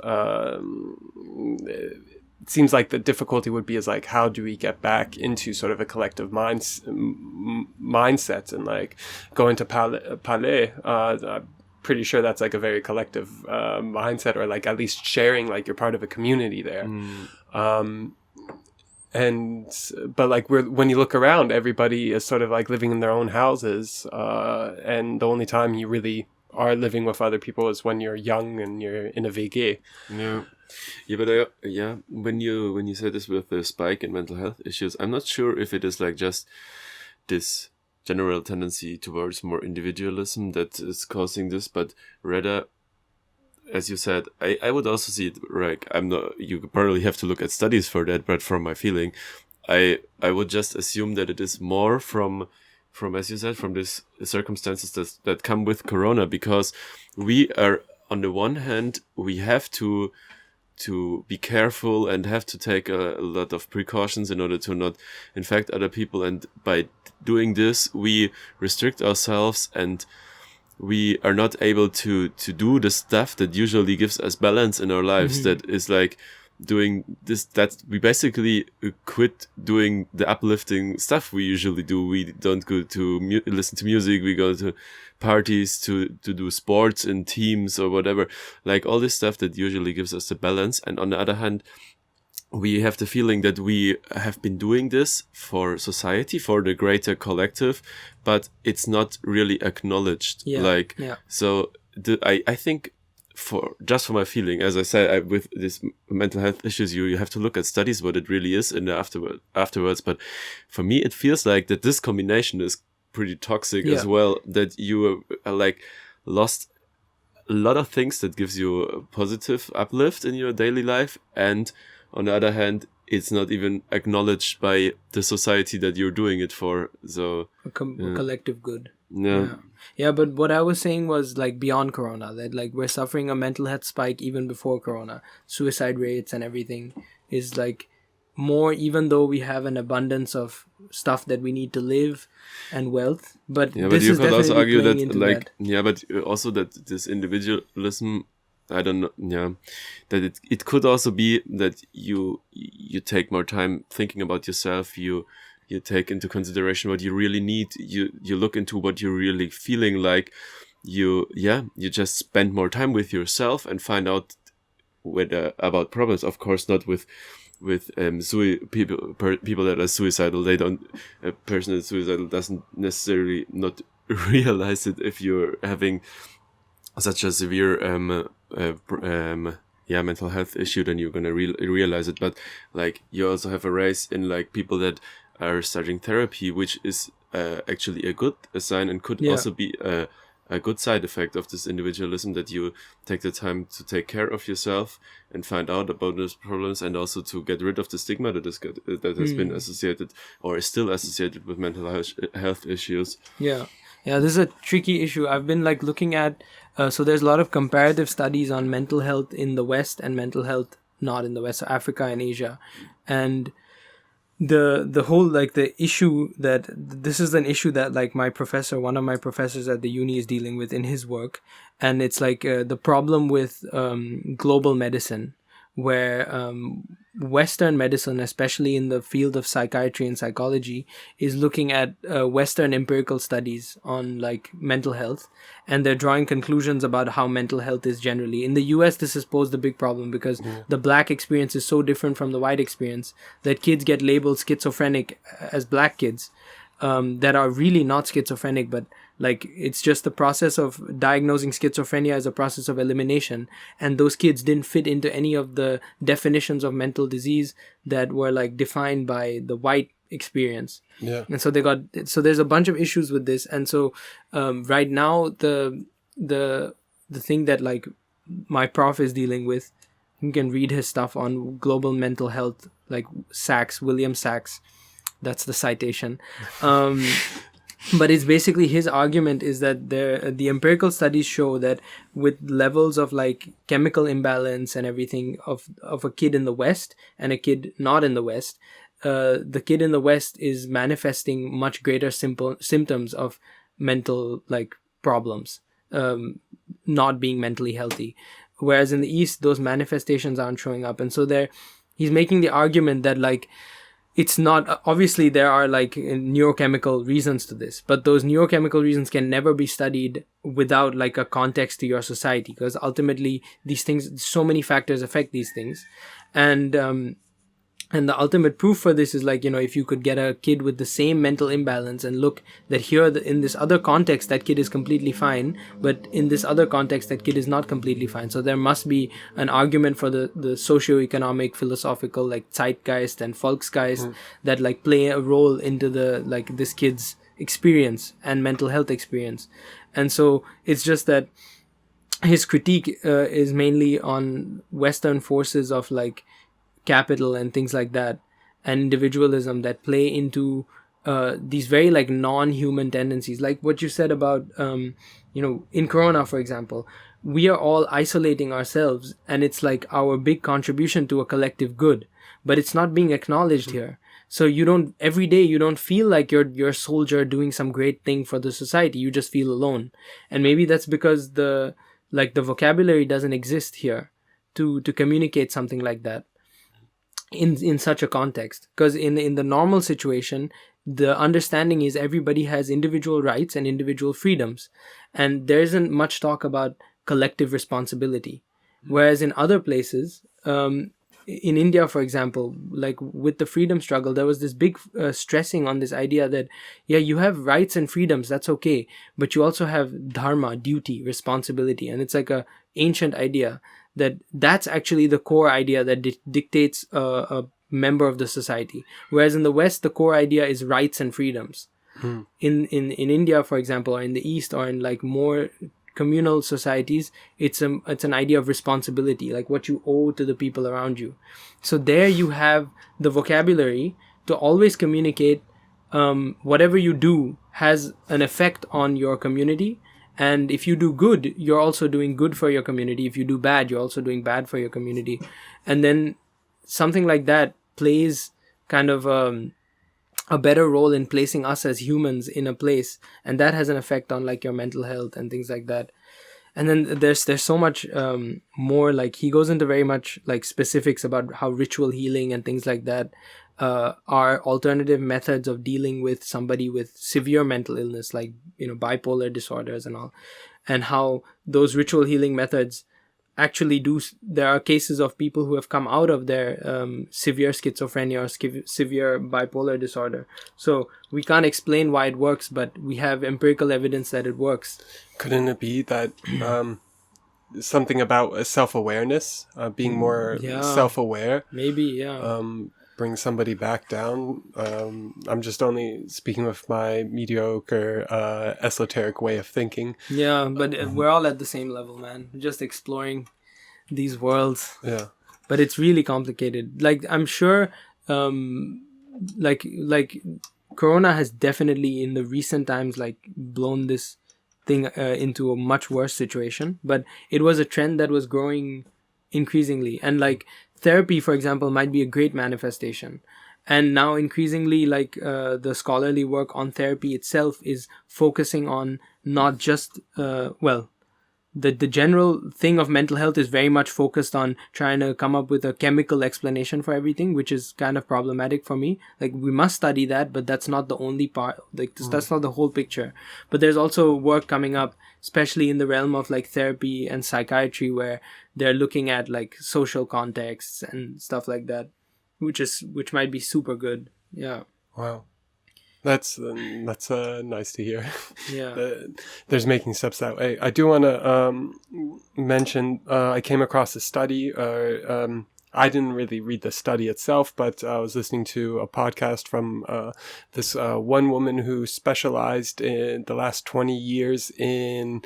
It seems like the difficulty would be is like, how do we get back into sort of a collective mindset, and like going to Palais. I'm pretty sure that's like a very collective mindset, or like at least sharing, like you're part of a community there. But like when you look around, everybody is sort of like living in their own houses, and the only time you really are living with other people is when you're young and you're in a VG. Yeah, but when you say this with the spike in mental health issues, I'm not sure if it is like just this general tendency towards more individualism that is causing this, but rather, as you said, I would also see it like, you probably have to look at studies for that, but from my feeling, I would just assume that it is more from, as you said, from these circumstances that come with Corona, because we are, on the one hand, we have to to be careful and have to take a lot of precautions in order to not infect other people. And by doing this, we restrict ourselves and we are not able to do the stuff that usually gives us balance in our lives. That is like doing this, that we basically quit doing the uplifting stuff we usually do. We don't go to listen to music, we go to parties to do sports in teams or whatever, like all this stuff that usually gives us the balance. And on the other hand, we have the feeling that we have been doing this for society, for the greater collective, but it's not really acknowledged. So I think for my feeling, as I said, with this mental health issues, you have to look at studies, what it really is in the afterwards. But for me, it feels like that this combination is pretty toxic as well, that you are like lost a lot of things that gives you a positive uplift in your daily life, and on the other hand, it's not even acknowledged by the society that you're doing it for. So collective good. Yeah. But what I was saying was like beyond Corona, that like we're suffering a mental health spike even before Corona. Suicide rates and everything is like more, even though we have an abundance of stuff that we need to live and wealth. But yeah, this but you is could also argue playing that into like that. but also that this individualism, I don't know, that it could also be that you take more time thinking about yourself, you take into consideration what you really need, you look into what you're really feeling like, you just spend more time with yourself and find out about problems. Of course, not with people that are suicidal. They don't, a person that's suicidal doesn't necessarily not realize it if you're having such a severe mental health issue, then you're gonna realize it. But like you also have a rise in like people that are starting therapy, which is actually a good sign and could also be a good side effect of this individualism, that you take the time to take care of yourself and find out about those problems, and also to get rid of the stigma that has been associated or is still associated with mental health issues. Yeah, this is a tricky issue. I've been like looking at so there's a lot of comparative studies on mental health in the West and mental health not in the West, so Africa and Asia. And the whole like the issue that this is an issue that like one of my professors at the uni is dealing with in his work, and it's like the problem with global medicine, where Western medicine, especially in the field of psychiatry and psychology, is looking at Western empirical studies on like mental health, and they're drawing conclusions about how mental health is generally. In the US, this has posed a big problem because the black experience is so different from the white experience that kids get labeled schizophrenic as black kids that are really not schizophrenic, but like it's just the process of diagnosing schizophrenia as a process of elimination, and those kids didn't fit into any of the definitions of mental disease that were like defined by the white experience. And so there's a bunch of issues with this. And so right now the thing that like my prof is dealing with, you can read his stuff on global mental health, like William Sachs, that's the citation. But it's basically, his argument is that the empirical studies show that with levels of like chemical imbalance and everything of a kid in the West and a kid not in the West, the kid in the West is manifesting much greater symptoms of mental like problems, not being mentally healthy. Whereas in the East, those manifestations aren't showing up. And so he's making the argument that like, it's not, obviously there are like neurochemical reasons to this, but those neurochemical reasons can never be studied without like a context to your society, because ultimately these things, so many factors affect these things. And the ultimate proof for this is like, if you could get a kid with the same mental imbalance and look that here in this other context, that kid is completely fine, but in this other context, that kid is not completely fine. So there must be an argument for the socioeconomic, philosophical, like Zeitgeist and Volksgeist that like play a role into the, like this kid's experience and mental health experience. And so it's just that his critique is mainly on Western forces of like capital and things like that, and individualism that play into these very like non-human tendencies, like what you said about in Corona, for example. We are all isolating ourselves, and it's like our big contribution to a collective good, but it's not being acknowledged here. So every day you don't feel like you're a soldier doing some great thing for the society. You just feel alone. And maybe that's because the vocabulary doesn't exist here to communicate something like that in such a context. Because in the normal situation, the understanding is everybody has individual rights and individual freedoms, and there isn't much talk about collective responsibility. Whereas in other places, in India, for example, like with the freedom struggle, there was this big stressing on this idea that, yeah, you have rights and freedoms, that's okay, but you also have dharma, duty, responsibility. And it's like a ancient idea that's actually the core idea that dictates a member of the society. Whereas in the West, the core idea is rights and freedoms. In India, for example, or in the East, or in like more communal societies, it's an idea of responsibility, like what you owe to the people around you. So there you have the vocabulary to always communicate whatever you do has an effect on your community, and if you do good, you're also doing good for your community. If you do bad, you're also doing bad for your community. And then something like that plays kind of a better role in placing us as humans in a place, and that has an effect on like your mental health and things like that. And then there's so much more, like he goes into very much like specifics about how ritual healing and things like that are alternative methods of dealing with somebody with severe mental illness, like bipolar disorders and all, and how those ritual healing methods actually there are cases of people who have come out of their severe schizophrenia or severe bipolar disorder. So we can't explain why it works, but we have empirical evidence that it works. Couldn't it be that something about self-awareness, being more self-aware? Maybe, yeah. Bring somebody back down. I'm just only speaking with my mediocre esoteric way of thinking. Yeah, but we're all at the same level, man. Just exploring these worlds. Yeah. But it's really complicated. Like, I'm sure like Corona has definitely in the recent times like blown this thing into a much worse situation, but it was a trend that was growing increasingly. And like therapy, for example, might be a great manifestation. And now increasingly, like the scholarly work on therapy itself is focusing on not just the general thing of mental health is very much focused on trying to come up with a chemical explanation for everything, which is kind of problematic for me. Like, we must study that, but that's not the only part. Like, that's not the whole picture. But there's also work coming up, especially in the realm of like therapy and psychiatry, where they're looking at like social contexts and stuff like that, which might be super good. Yeah. Wow. That's nice to hear. Yeah. There's making steps that way. I do want to mention I came across a study. I didn't really read the study itself, but I was listening to a podcast from this one woman who specialized in the last 20 years in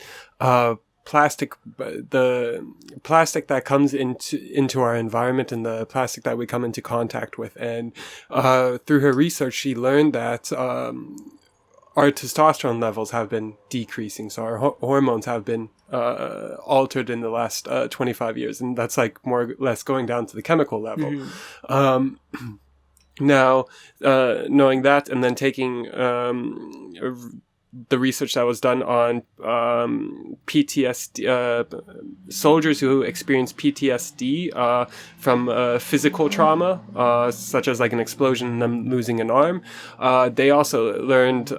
plastic, the plastic that comes into our environment and the plastic that we come into contact with. And through her research, she learned that our testosterone levels have been decreasing. So our hormones have been altered in the last 25 years. And that's like more or less going down to the chemical level. Mm-hmm. Now, knowing that, and then taking the research that was done on PTSD, soldiers who experience PTSD from physical trauma, such as like an explosion and them losing an arm. They also learned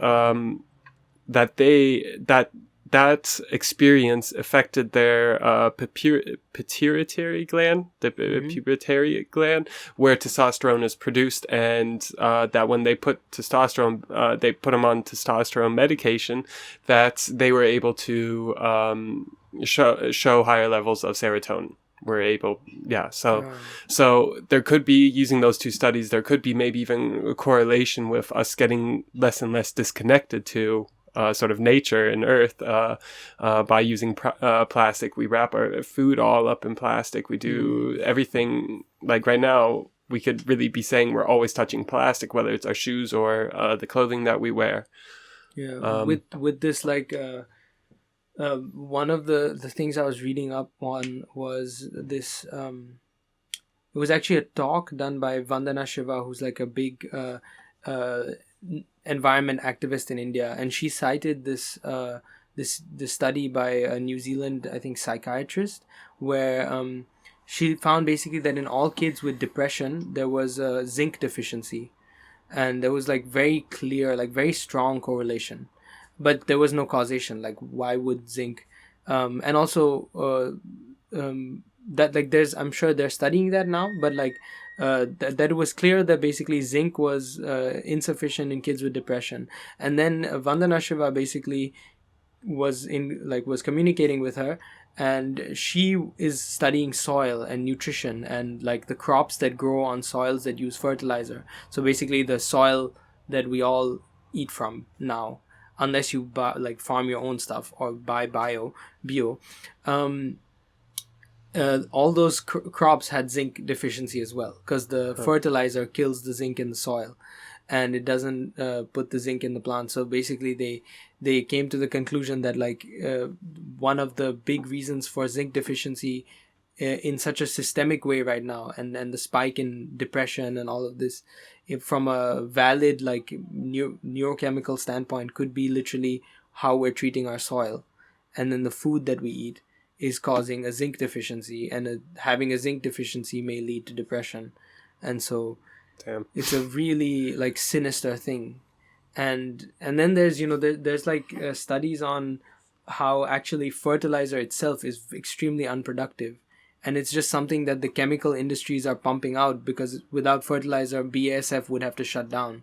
that experience affected their pituitary gland, pituitary gland, where testosterone is produced, and that when they put testosterone, they put them on testosterone medication, that they were able to show higher levels of serotonin. So there could be, using those two studies, there could be maybe even a correlation with us getting less and less disconnected to sort of nature and earth by using plastic. We wrap our food all up in plastic. We do everything, like right now, we could really be saying we're always touching plastic, whether it's our shoes or the clothing that we wear. Yeah, with this like one of the things I was reading up on was this. It was actually a talk done by Vandana Shiva, who's like a big environment activist in India, and she cited this study by a New Zealand, I think, psychiatrist, where she found basically that in all kids with depression there was a zinc deficiency, and there was like very clear, like very strong correlation, but there was no causation. Like, why would zinc? And also that like there's, I'm sure they're studying that now, but like that it was clear that basically zinc was insufficient in kids with depression. And then Vandana Shiva basically was communicating with her, and she is studying soil and nutrition and like the crops that grow on soils that use fertilizer. So basically the soil that we all eat from now, unless you buy, like, farm your own stuff or buy bio, all those crops had zinc deficiency as well, because the fertilizer kills the zinc in the soil, and it doesn't put the zinc in the plant. So basically they came to the conclusion that like one of the big reasons for zinc deficiency in such a systemic way right now, and the spike in depression and all of this, if from a valid like neurochemical standpoint, could be literally how we're treating our soil, and then the food that we eat is causing a zinc deficiency, and having a zinc deficiency may lead to depression. And so it's a really like sinister thing. And then there's there's like studies on how actually fertilizer itself is extremely unproductive, and it's just something that the chemical industries are pumping out, because without fertilizer BASF would have to shut down.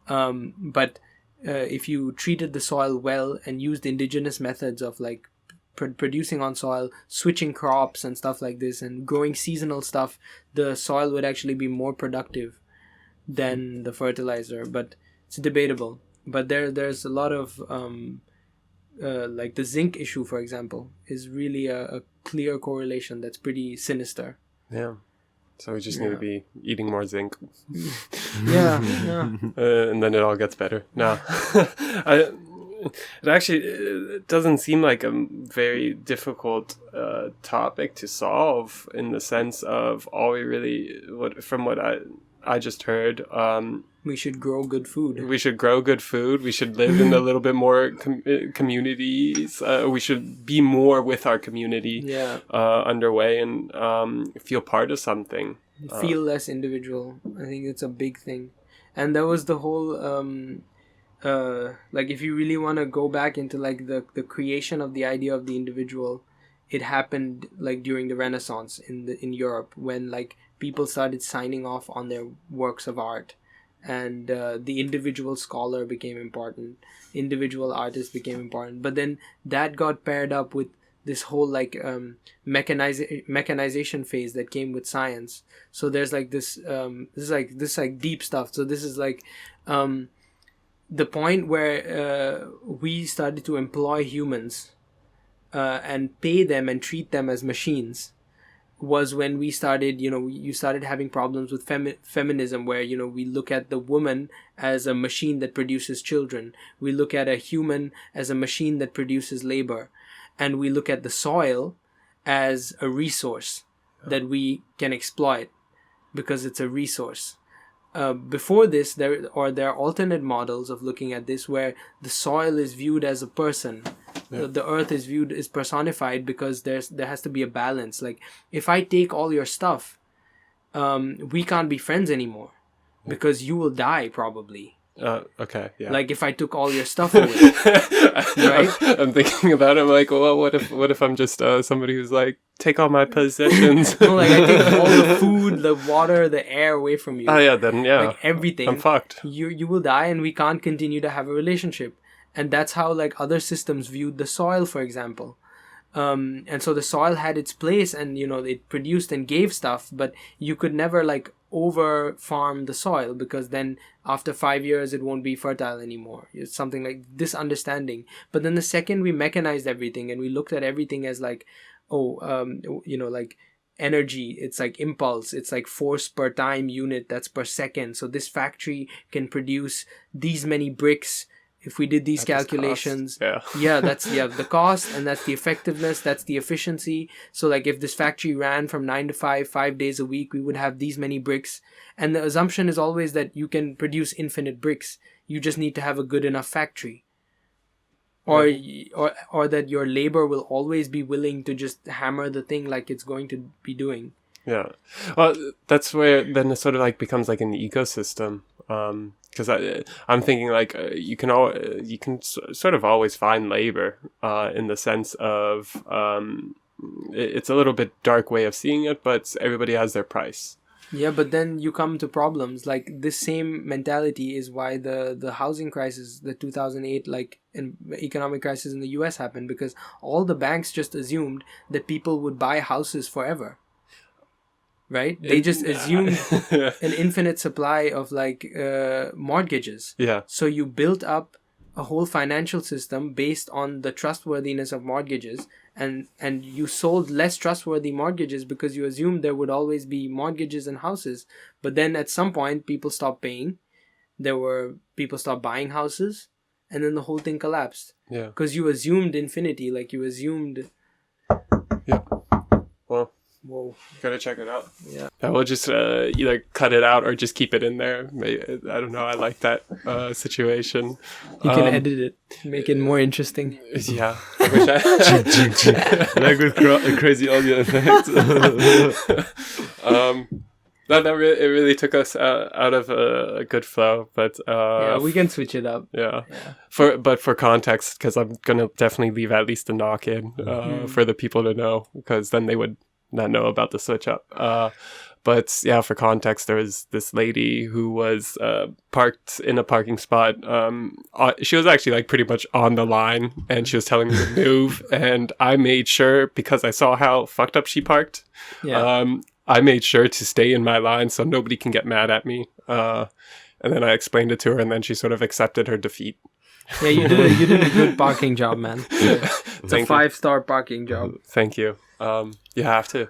But if you treated the soil well and used indigenous methods of like producing on soil, switching crops and stuff like this, and growing seasonal stuff, the soil would actually be more productive than the fertilizer. But it's debatable. But there's a lot of like the zinc issue, for example, is really a clear correlation that's pretty sinister. Yeah. So we just need to be eating more zinc. Yeah. And then it all gets better. No. It doesn't seem like a very difficult topic to solve, in the sense of all we really, from what I just heard, we should grow good food. We should grow good food. We should live in a little bit more communities. We should be more with our community underway, and feel part of something. Feel less individual. I think it's a big thing. And there was the whole like, if you really want to go back into like the creation of the idea of the individual, it happened like during the Renaissance in Europe, when like people started signing off on their works of art, and the individual scholar became important, individual artist became important. But then that got paired up with this whole like mechanization phase that came with science. So there's like this deep stuff. So this is like the point where we started to employ humans and pay them and treat them as machines, was when we started, you started having problems with feminism, where, we look at the woman as a machine that produces children. We look at a human as a machine that produces labor. And we look at the soil as a resource that we can exploit, because it's a resource. Before this, there are alternate models of looking at this, where the soil is viewed as a person. The earth is viewed as personified, because there has to be a balance. Like, if I take all your stuff, we can't be friends anymore, because you will die probably. Okay, yeah. Like, if I took all your stuff away, right? I'm thinking about it. I'm like, well, what if I'm just somebody who's like, take all my possessions? No, like, I take all the food, the water, the air away from you. Oh yeah, then yeah, like everything. I'm fucked. You will die, and we can't continue to have a relationship. And that's how like other systems viewed the soil, for example. And so the soil had its place, and it produced and gave stuff, but you could never like over farm the soil, because then after 5 years it won't be fertile anymore. It's something like this understanding. But then the second we mechanized everything and we looked at everything as like, like energy, it's like impulse, it's like force per time unit, that's per second. So this factory can produce these many bricks. If we did these calculations, that's the cost, and that's the effectiveness, that's the efficiency. So like if this factory ran from 9 to 5, 5 days a week, we would have these many bricks. And the assumption is always that you can produce infinite bricks. You just need to have a good enough factory. Or that your labor will always be willing to just hammer the thing like it's going to be doing. Yeah. Well, that's where then it sort of like becomes like an ecosystem. Because I'm thinking like you can sort of always find labor in the sense of it's a little bit dark way of seeing it, but everybody has their price. Yeah, but then you come to problems. Like this same mentality is why the housing crisis, the 2008 economic crisis in the US happened, because all the banks just assumed that people would buy houses forever. Right? They just assumed an infinite supply of mortgages. Yeah. So you built up a whole financial system based on the trustworthiness of mortgages, and you sold less trustworthy mortgages because you assumed there would always be mortgages and houses. But then at some point people stopped paying. People stopped buying houses, and then the whole thing collapsed. Yeah. Because you assumed infinity, like you assumed. Yeah. Well. Whoa. Gotta check it out. Yeah. I will just either cut it out or just keep it in there. Maybe, I don't know. I like that situation. You can edit it, make it more interesting. Yeah. Like with crazy audio effects. It really took us out of a good flow, but yeah, we can switch it up. Yeah. For context, because I'm gonna definitely leave at least a knock in for the people to know, because then they would not know about the switch up. But yeah, for context, there was this lady who was parked in a parking spot. She was actually like pretty much on the line, and she was telling me to move, and I made sure, because I saw how fucked up she parked. Yeah. I made sure to stay in my line so nobody can get mad at me. And then I explained it to her, and then she sort of accepted her defeat. Yeah, you did a good parking job, man. It's a 5-star parking job. Thank you. You have to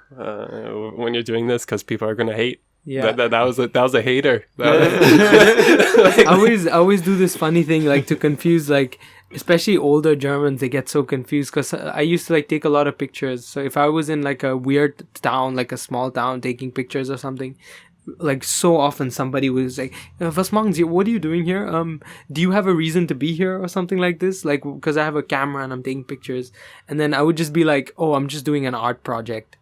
when you're doing this, because people are gonna hate. Yeah, that was a hater. I always do this funny thing, like to confuse, like especially older Germans. They get so confused because I used to like take a lot of pictures. So if I was in like a weird town, like a small town, taking pictures or something, like so often somebody was like, "Was machen Sie? What are you doing here? Do you have a reason to be here or something like this? Like, because I have a camera and I'm taking pictures." And then I would just be like, "Oh, I'm just doing an art project."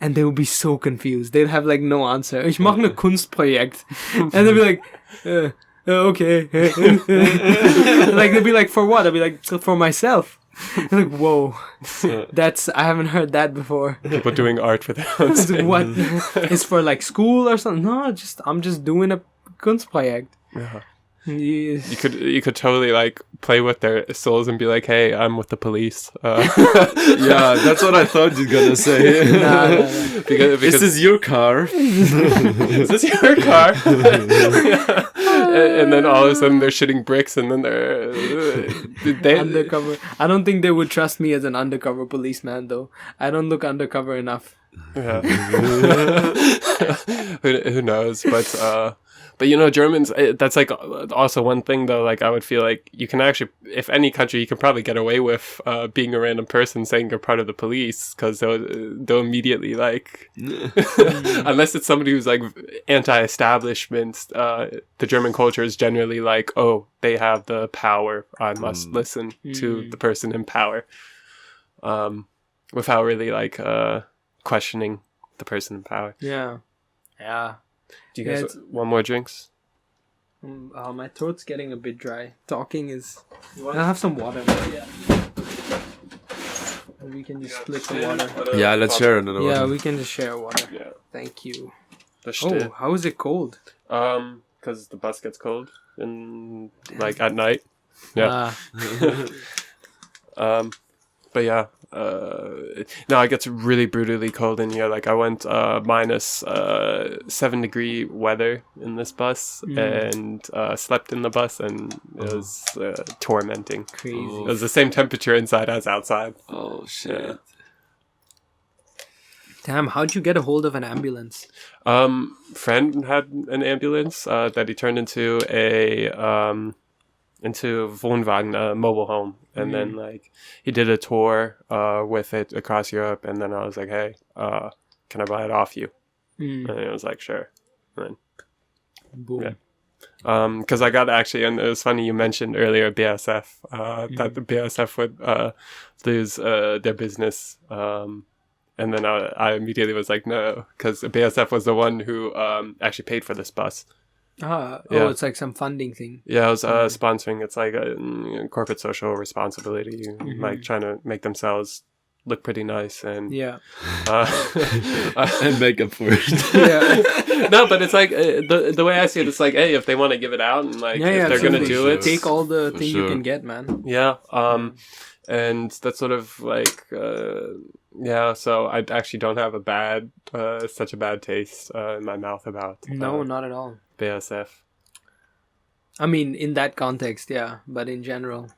And they would be so confused. They'd have like no answer. Ich mache ein Kunstprojekt. And they'd be like, okay. Like they'd be like, for what? I'd be like, for myself. They're like, whoa, I haven't heard that before. People doing art for their own thing. What? It's for like school or something? No, I'm just doing a Kunstprojekt. Yeah. Yes. You could totally like play with their souls and be like, "Hey, I'm with the police." Yeah, that's what I thought you were gonna say. No. Because this is your car. Is this your car? And then all of a sudden they're shitting bricks, and then they're undercover. I don't think they would trust me as an undercover policeman, though. I don't look undercover enough. Yeah. Who knows? But you know, Germans, that's like also one thing though, like I would feel like you can actually, if any country, you can probably get away with being a random person saying you're part of the police, because they'll immediately like, unless it's somebody who's like anti-establishment, the German culture is generally like, oh, they have the power, I must listen to the person in power, without really like questioning the person in power. Yeah. Do you guys want more drinks? My throat's getting a bit dry. Talking is... I'll have some water. Yeah. We can just split the water. Yeah, let's share another one. Yeah, we can just share water. Yeah. Thank you. Oh, how is it cold? Because the bus gets cold like at night. Yeah. But yeah, no, it gets really brutally cold in here. Like I went minus 7-degree weather in this bus and slept in the bus, and it was tormenting. Crazy. It was the same temperature inside as outside. Oh shit. Damn, how'd you get a hold of an ambulance? Friend had an ambulance that he turned into into Wohnwagen, a mobile home, and then like he did a tour with it across Europe, and then I was like, hey, can I buy it off you? And he was like, sure. And then, Boom. Yeah. Because I got actually, and it was funny you mentioned earlier BASF, that the BASF would lose their business, and then I immediately was like, no, because BASF was the one who actually paid for this bus. It's like some funding thing. Yeah, it was sponsoring. It's like a corporate social responsibility, like trying to make themselves look pretty nice and and make up for it. No, but it's like the way I see it, it's like, hey, if they want to give it out and like if they're gonna do it, take all the thing you can get, man. Yeah. And that's sort of like so I actually don't have such a bad taste in my mouth about no, not at all. BASF. I mean, in that context, yeah, but in general,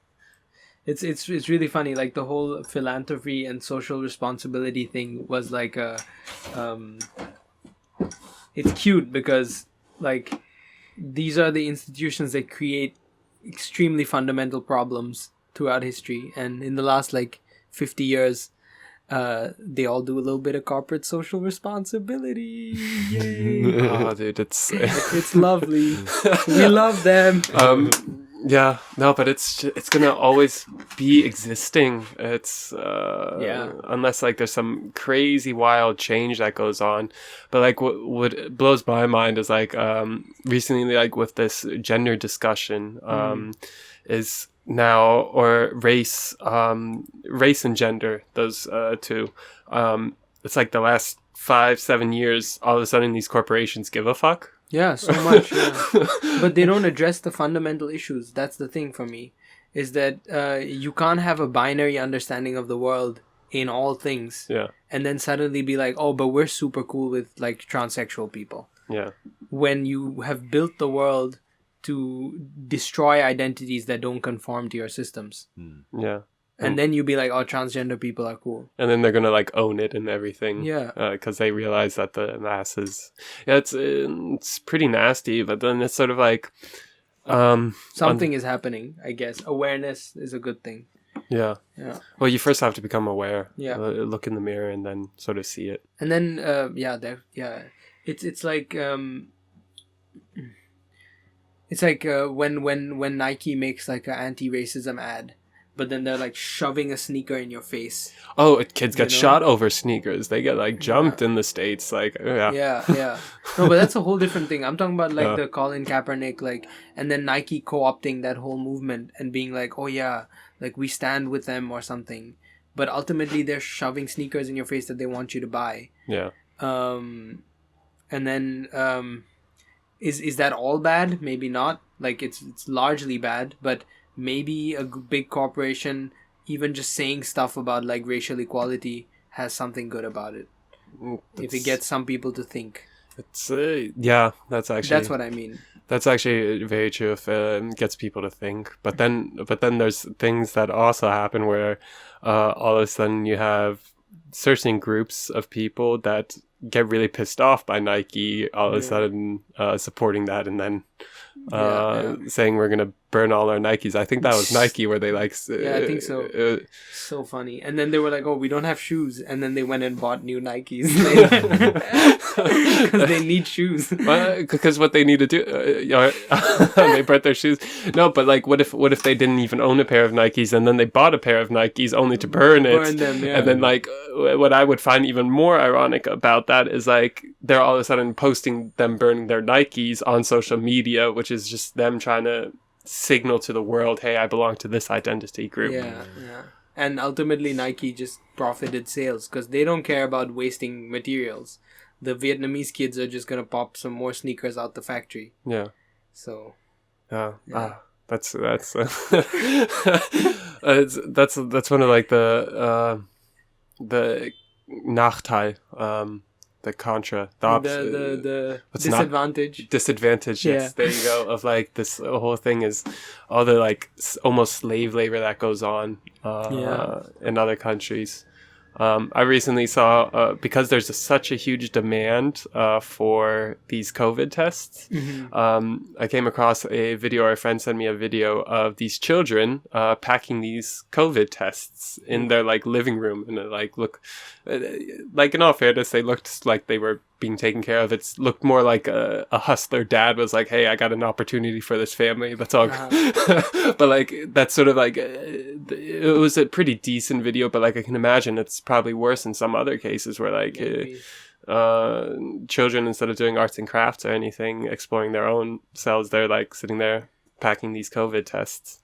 it's really funny. Like the whole philanthropy and social responsibility thing was like it's cute because like these are the institutions that create extremely fundamental problems throughout history, and in the last like 50 years they all do a little bit of corporate social responsibility. Yay. Oh dude, it's lovely. We love them. Yeah, no, but it's gonna always be existing. It's unless like there's some crazy wild change that goes on. But like what blows my mind is like recently, like with this gender discussion, is now, or race and gender, those two. It's like the last 5-7 years, all of a sudden these corporations give a fuck. Yeah, so much. Yeah. But they don't address the fundamental issues. That's the thing for me, is that you can't have a binary understanding of the world in all things. Yeah. And then suddenly be like, oh, but we're super cool with like transsexual people. Yeah. When you have built the world to destroy identities that don't conform to your systems. Yeah. And then you be like, oh, transgender people are cool. And then they're gonna like own it and everything. Yeah. Because they realize that the masses. Yeah, it's pretty nasty. But then it's sort of like, something is happening. I guess awareness is a good thing. Yeah. Yeah. Well, you first have to become aware. Yeah. Look in the mirror and then sort of see it. And then it's like it's like when Nike makes like an anti-racism ad. But then they're like shoving a sneaker in your face. Oh, kids get shot over sneakers. They get like jumped in the States. Like, Yeah. No, but that's a whole different thing. I'm talking about like the Colin Kaepernick, like, and then Nike co-opting that whole movement and being like, oh yeah, like we stand with them or something. But ultimately they're shoving sneakers in your face that they want you to buy. Yeah. And then is that all bad? Maybe not. Like it's largely bad, but maybe a big corporation even just saying stuff about like racial equality has something good about it. If it gets some people to think. It's that's what I mean. That's actually very true if it gets people to think. But then there's things that also happen where all of a sudden you have certain groups of people that get really pissed off by Nike all of a sudden supporting that and then saying we're gonna burn all our Nikes. I think that was Nike where they like I think so. So funny. And then they were like, oh, we don't have shoes, and then they went and bought new Nikes because they need shoes. Because what they need to do they burnt their shoes. No, but like what if they didn't even own a pair of Nikes and then they bought a pair of Nikes only to burn them, and then like what I would find even more ironic about that is like they're all of a sudden posting them burning their Nikes on social media, which is just them trying to signal to the world, hey, I belong to this identity group. Yeah. And ultimately Nike just profited sales because they don't care about wasting materials. The Vietnamese kids are just gonna pop some more sneakers out the factory. Yeah. So that's that's one of like the Nachteil, the contra, the disadvantage. Disadvantage, yes. Yeah. There you go. Of like this whole thing is all the like almost slave labor that goes on in other countries. I recently saw, because there's such a huge demand for these COVID tests, I came across a video, or a friend sent me a video of these children packing these COVID tests in their like living room, and it like in all fairness, they looked like they were being taken care of. It looked more like a hustler dad was like, hey, I got an opportunity for this family, that's all. But like that's sort of like it was a pretty decent video, but like I can imagine it's probably worse in some other cases where like children, instead of doing arts and crafts or anything, exploring their own selves, they're like sitting there packing these COVID tests.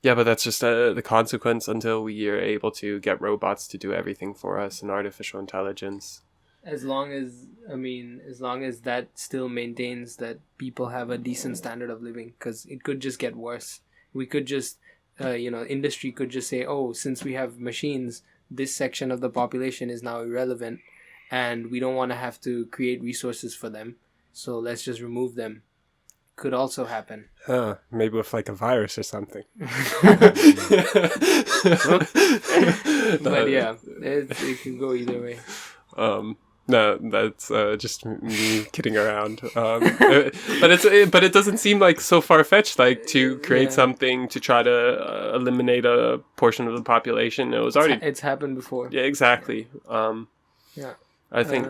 Yeah, but that's just the consequence until we are able to get robots to do everything for us and artificial intelligence. As long as that still maintains that people have a decent standard of living, because it could just get worse. We could just, industry could just say, oh, since we have machines, this section of the population is now irrelevant, and we don't want to have to create resources for them, so let's just remove them. Could also happen. Maybe with like a virus or something. But yeah, it can go either way. No, that's just me kidding around. But it doesn't seem like so far-fetched, like to create something to try to eliminate a portion of the population. It was already it's happened before. Yeah, exactly. Yeah. I think.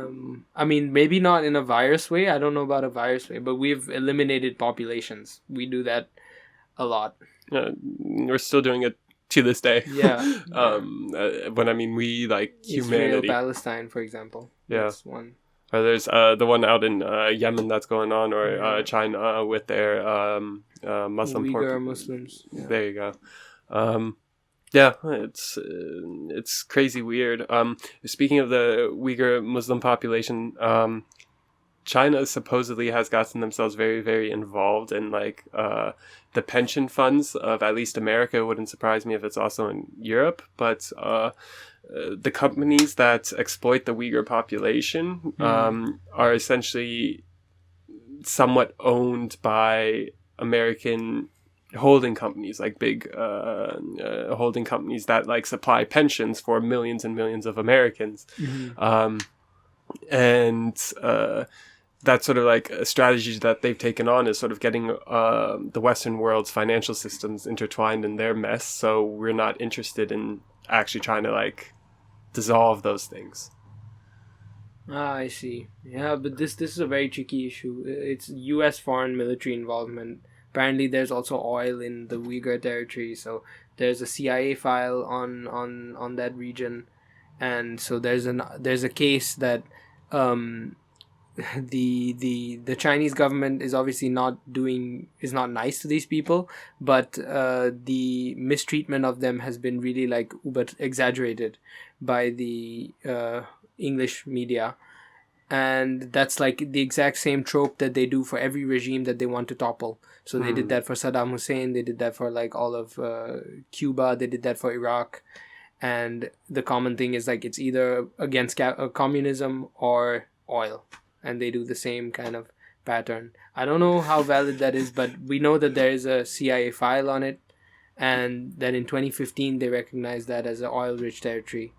I mean, maybe not in a virus way. I don't know about a virus way, but we've eliminated populations. We do that a lot. We're still doing it to this day. Yeah. When I mean we, like humanity. Israel, Palestine, for example. Yeah. That's one. Or there's the one out in Yemen that's going on, or China with their Muslim Uyghur Muslims. Yeah. There you go. Yeah, it's crazy weird. Speaking of the Uyghur Muslim population, China supposedly has gotten themselves very, very involved in like the pension funds of at least America. It wouldn't surprise me if it's also in Europe, but the companies that exploit the Uyghur population are essentially somewhat owned by American holding companies, like big holding companies that like supply pensions for millions and millions of Americans. And that's sort of like a strategy that they've taken on, is sort of getting the Western world's financial systems intertwined in their mess, so we're not interested in actually trying to like dissolve those things. I see. Yeah, but this is a very tricky issue. It's U.S. foreign military involvement. Apparently, there's also oil in the Uyghur territory, so there's a CIA file on that region, and so there's a case that the Chinese government is obviously not nice to these people, but the mistreatment of them has been really like exaggerated by the English media. And that's like the exact same trope that they do for every regime that they want to topple. So they did that for Saddam Hussein, they did that for like all of Cuba, they did that for Iraq. And the common thing is like it's either against communism or oil. And they do the same kind of pattern. I don't know how valid that is, but we know that there is a CIA file on it. And that in 2015 they recognized that as an oil-rich territory.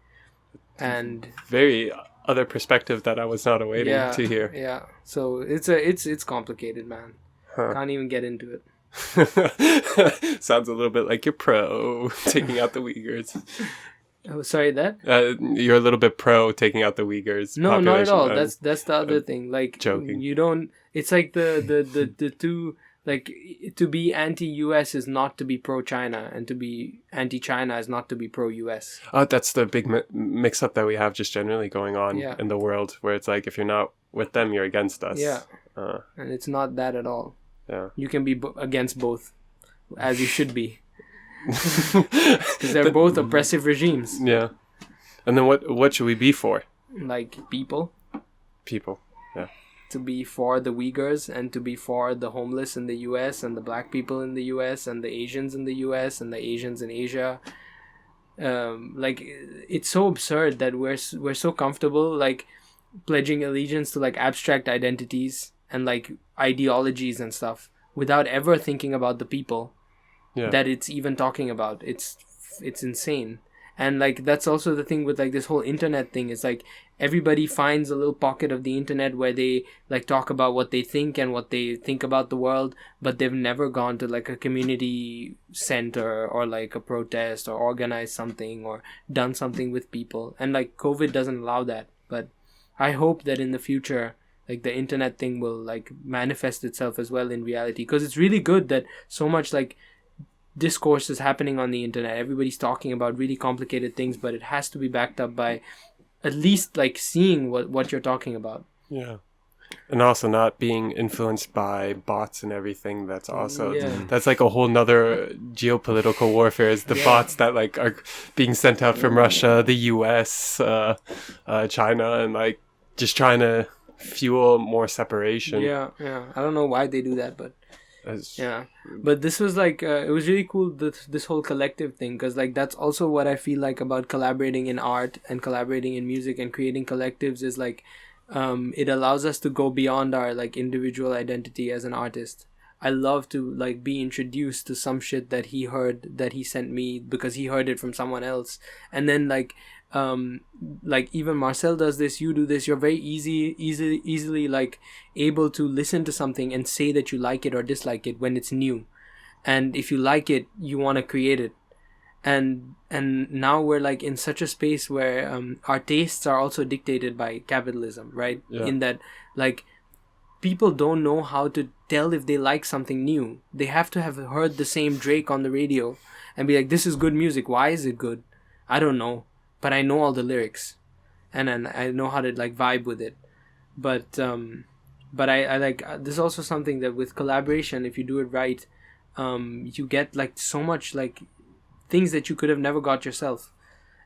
And very other perspective that I was not awaiting to hear. Yeah, so it's complicated, man. Can't even get into it. Sounds a little bit like you're pro taking out the Uyghurs. Oh, sorry, that? You're a little bit pro taking out the Uyghurs. No, not at all. That's the other thing. Like, joking. You don't. It's like the two. Like, to be anti-US is not to be pro-China, and to be anti-China is not to be pro-US. That's the big mix-up that we have just generally going on in the world, where it's like, if you're not with them, you're against us. Yeah. And it's not that at all. Yeah. You can be against both, as you should be. Because they're both oppressive regimes. Yeah. And then what should we be for? Like, people. People, yeah. To be for the Uyghurs, and to be for the homeless in the US, and the black people in the US, and the Asians in the US, and the Asians in Asia. Like, it's so absurd that we're so comfortable like pledging allegiance to like abstract identities and like ideologies and stuff without ever thinking about the people that it's even talking about. It's insane. And like that's also the thing with like this whole internet thing. It's like everybody finds a little pocket of the internet where they like talk about what they think and what they think about the world, but they've never gone to like a community center or like a protest or organized something or done something with people. And like COVID doesn't allow that. But I hope that in the future, like the internet thing will like manifest itself as well in reality, because it's really good that so much like discourse is happening on the internet. Everybody's talking about really complicated things, but it has to be backed up by at least like seeing what you're talking about. Yeah. And also not being influenced by bots and everything. That's also that's like a whole nother geopolitical warfare, is the bots that like are being sent out from Russia, the US, China, and like just trying to fuel more separation. Yeah. I don't know why they do that, but but this was like it was really cool, this whole collective thing, because like that's also what I feel like about collaborating in art and collaborating in music and creating collectives, is like it allows us to go beyond our like individual identity as an artist. I love to like be introduced to some shit that he heard, that he sent me because he heard it from someone else, and then like even Marcel does this, you do this, you're very easily like able to listen to something and say that you like it or dislike it when it's new, and if you like it you want to create it. And now we're like in such a space where our tastes are also dictated by capitalism, right? In that like people don't know how to tell if they like something new. They have to have heard the same Drake on the radio and be like, this is good music. Why is it good? I don't know, but I know all the lyrics and I know how to like vibe with it. But I like this is also something that with collaboration, if you do it right, you get like so much like things that you could have never got yourself,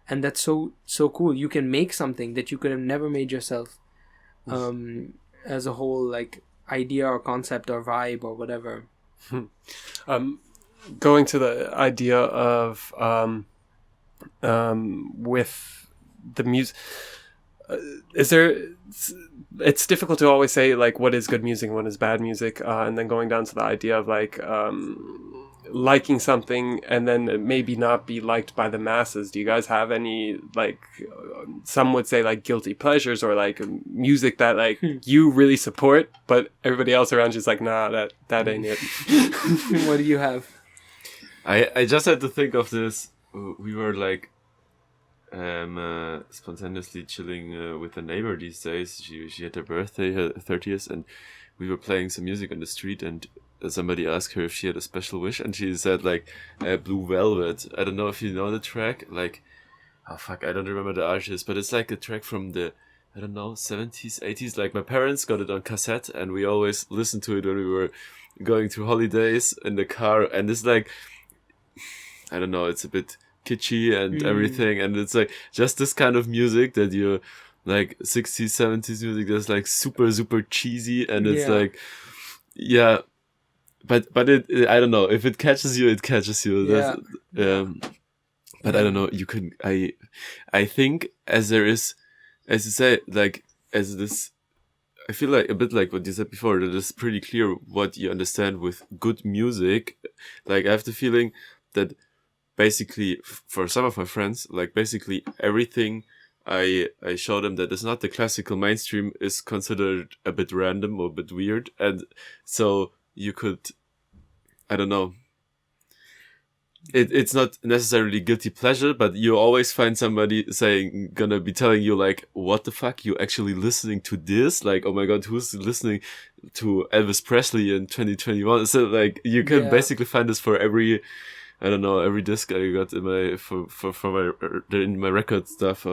and that's so cool. You can make something that you could have never made yourself, as a whole like idea or concept or vibe or whatever. Going to the idea of with the music, it's difficult to always say like what is good music and what is bad music, and then going down to the idea of like liking something and then maybe not be liked by the masses. Do you guys have any like some would say like guilty pleasures, or like music that like you really support but everybody else around you is like, nah, that ain't it? What do you have? I just had to think of this. We were like spontaneously chilling with a neighbor these days. She had her birthday, her 30th, and we were playing some music on the street, and somebody asked her if she had a special wish, and she said like Blue Velvet. I don't know if you know the track, like, oh fuck, I don't remember the artist, but it's like a track from the, I don't know, 70s, 80s. Like my parents got it on cassette and we always listened to it when we were going to holidays in the car, and it's like, I don't know, it's a bit kitschy and everything, and it's like just this kind of music that you like 60s, 70s music that's like super cheesy, and it's like, yeah, but it I don't know, if it catches you, it catches you. But I don't know, you can, I think as there is, as you say, like as this, I feel like a bit like what you said before, that it's pretty clear what you understand with good music. Like I have the feeling that basically for some of my friends, like basically everything I show them that is not the classical mainstream is considered a bit random or a bit weird. And so you could, I don't know, it's not necessarily guilty pleasure, but you always find somebody gonna be telling you like, what the fuck, you actually listening to this? Like, oh my god, who's listening to Elvis Presley in 2021? So like you can basically find this for every, I don't know, every disc I got in my in my record stuff.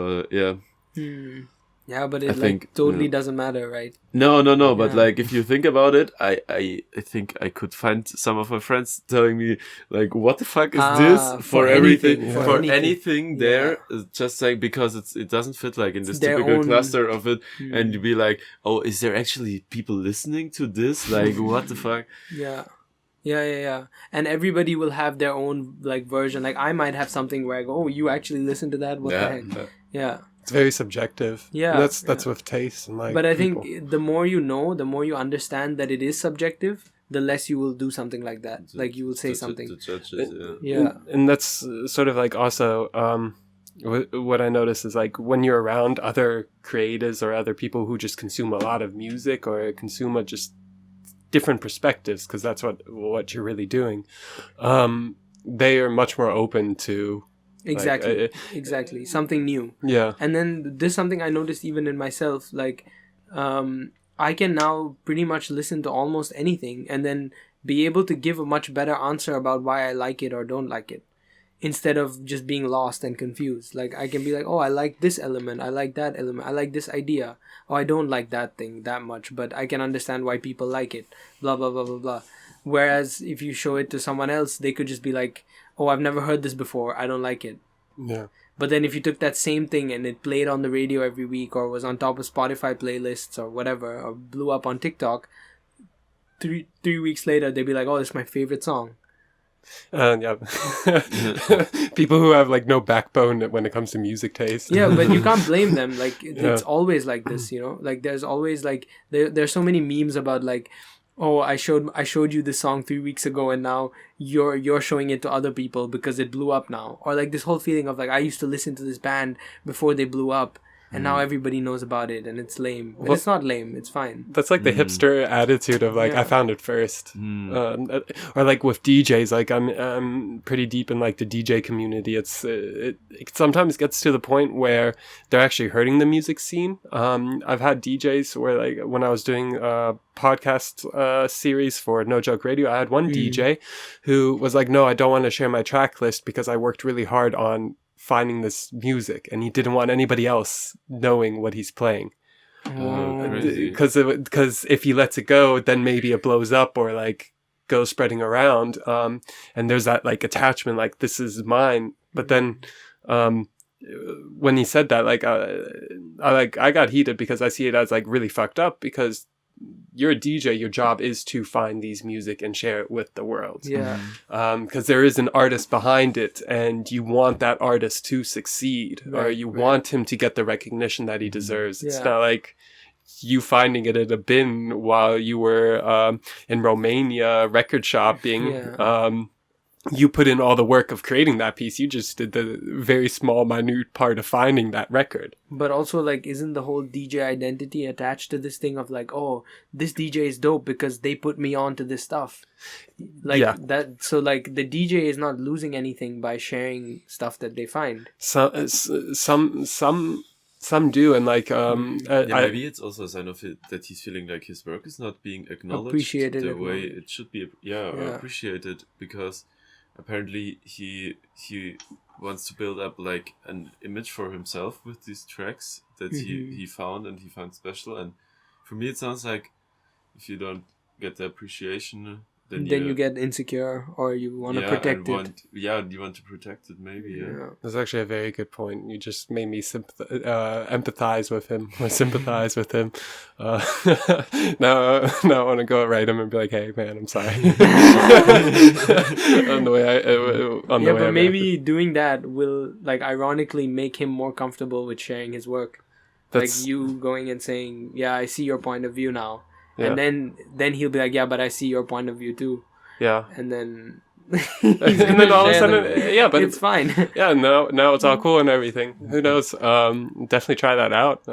Yeah, but it totally doesn't matter, right? No. But like if you think about it, I think I could find some of my friends telling me like, what the fuck is this for everything, for anything there? Just saying because it doesn't fit like in this typical cluster of it, and you'd be like, oh, is there actually people listening to this? Like, what the fuck? Yeah. And everybody will have their own like version. Like I might have something where I go, oh, you actually listen to that? What the heck? Yeah. It's very subjective. Yeah. That's with taste and like. But I think the more you know, the more you understand that it is subjective, the less you will do something like that. Like you will say something. The judges, and that's sort of like also what I notice is like when you're around other creatives or other people who just consume a lot of music or consume just different perspectives, because that's what you're really doing, they are much more open to exactly something new. Yeah. And then this is something I noticed even in myself, like I can now pretty much listen to almost anything and then be able to give a much better answer about why I like it or don't like it, instead of just being lost and confused. Like I can be like, oh, I like this element, I like that element, I like this idea, oh, I don't like that thing that much, but I can understand why people like it, blah blah blah blah blah. Whereas if you show it to someone else, they could just be like, oh, I've never heard this before, I don't like it. Yeah. But then if you took that same thing and it played on the radio every week, or was on top of Spotify playlists or whatever, or blew up on TikTok, three weeks later they'd be like, oh, this is my favorite song. Yeah. People who have like no backbone when it comes to music taste. Yeah, but you can't blame them. Like it's always like this, you know. Like there's always like there's so many memes about like, oh, I showed you this song 3 weeks ago and now you're showing it to other people because it blew up now. Or like this whole feeling of like, I used to listen to this band before they blew up and now everybody knows about it and it's lame. But it's not lame, it's fine. That's like the hipster attitude of like, I found it first. Or like with DJs, like I'm pretty deep in like the DJ community. It sometimes gets to the point where they're actually hurting the music scene. I've had DJs where like when I was doing a podcast series for No Joke Radio, I had one DJ who was like, no, I don't want to share my track list because I worked really hard on finding this music and he didn't want anybody else knowing what he's playing. Because if he lets it go, then maybe it blows up or like goes spreading around, and there's that like attachment, like this is mine. But then when he said that, like I got heated because I see it as like really fucked up, because you're a DJ, your job is to find these music and share it with the world. Yeah. Because there is an artist behind it and you want that artist to succeed, or you want him to get the recognition that he deserves. It's not like you finding it in a bin while you were in Romania record shopping. You put in all the work of creating that piece. You just did the very small, minute part of finding that record. But also, like, isn't the whole DJ identity attached to this thing of like, oh, this DJ is dope because they put me on to this stuff? Like that. So like the DJ is not losing anything by sharing stuff that they find. Some do, and like maybe it's also a sign of it that he's feeling like his work is not being acknowledged appreciated the way it should be. Appreciated, because apparently he wants to build up like an image for himself with these tracks that he found and he found special. And for me it sounds like if you don't get the appreciation, then you get insecure, or you want to protect it. You want to protect it, maybe. That's actually a very good point. You just made me empathize with him, or sympathize with him. Now I want to go write him and be like, "Hey, man, I'm sorry." But maybe doing that will, like, ironically make him more comfortable with sharing his work. Like you going and saying, "Yeah, I see your point of view now." Yeah. And then he'll be like, yeah, but I see your point of view too. Yeah. And then and then all of a sudden, but it's fine. Yeah, now it's all cool and everything. Who knows? Definitely try that out.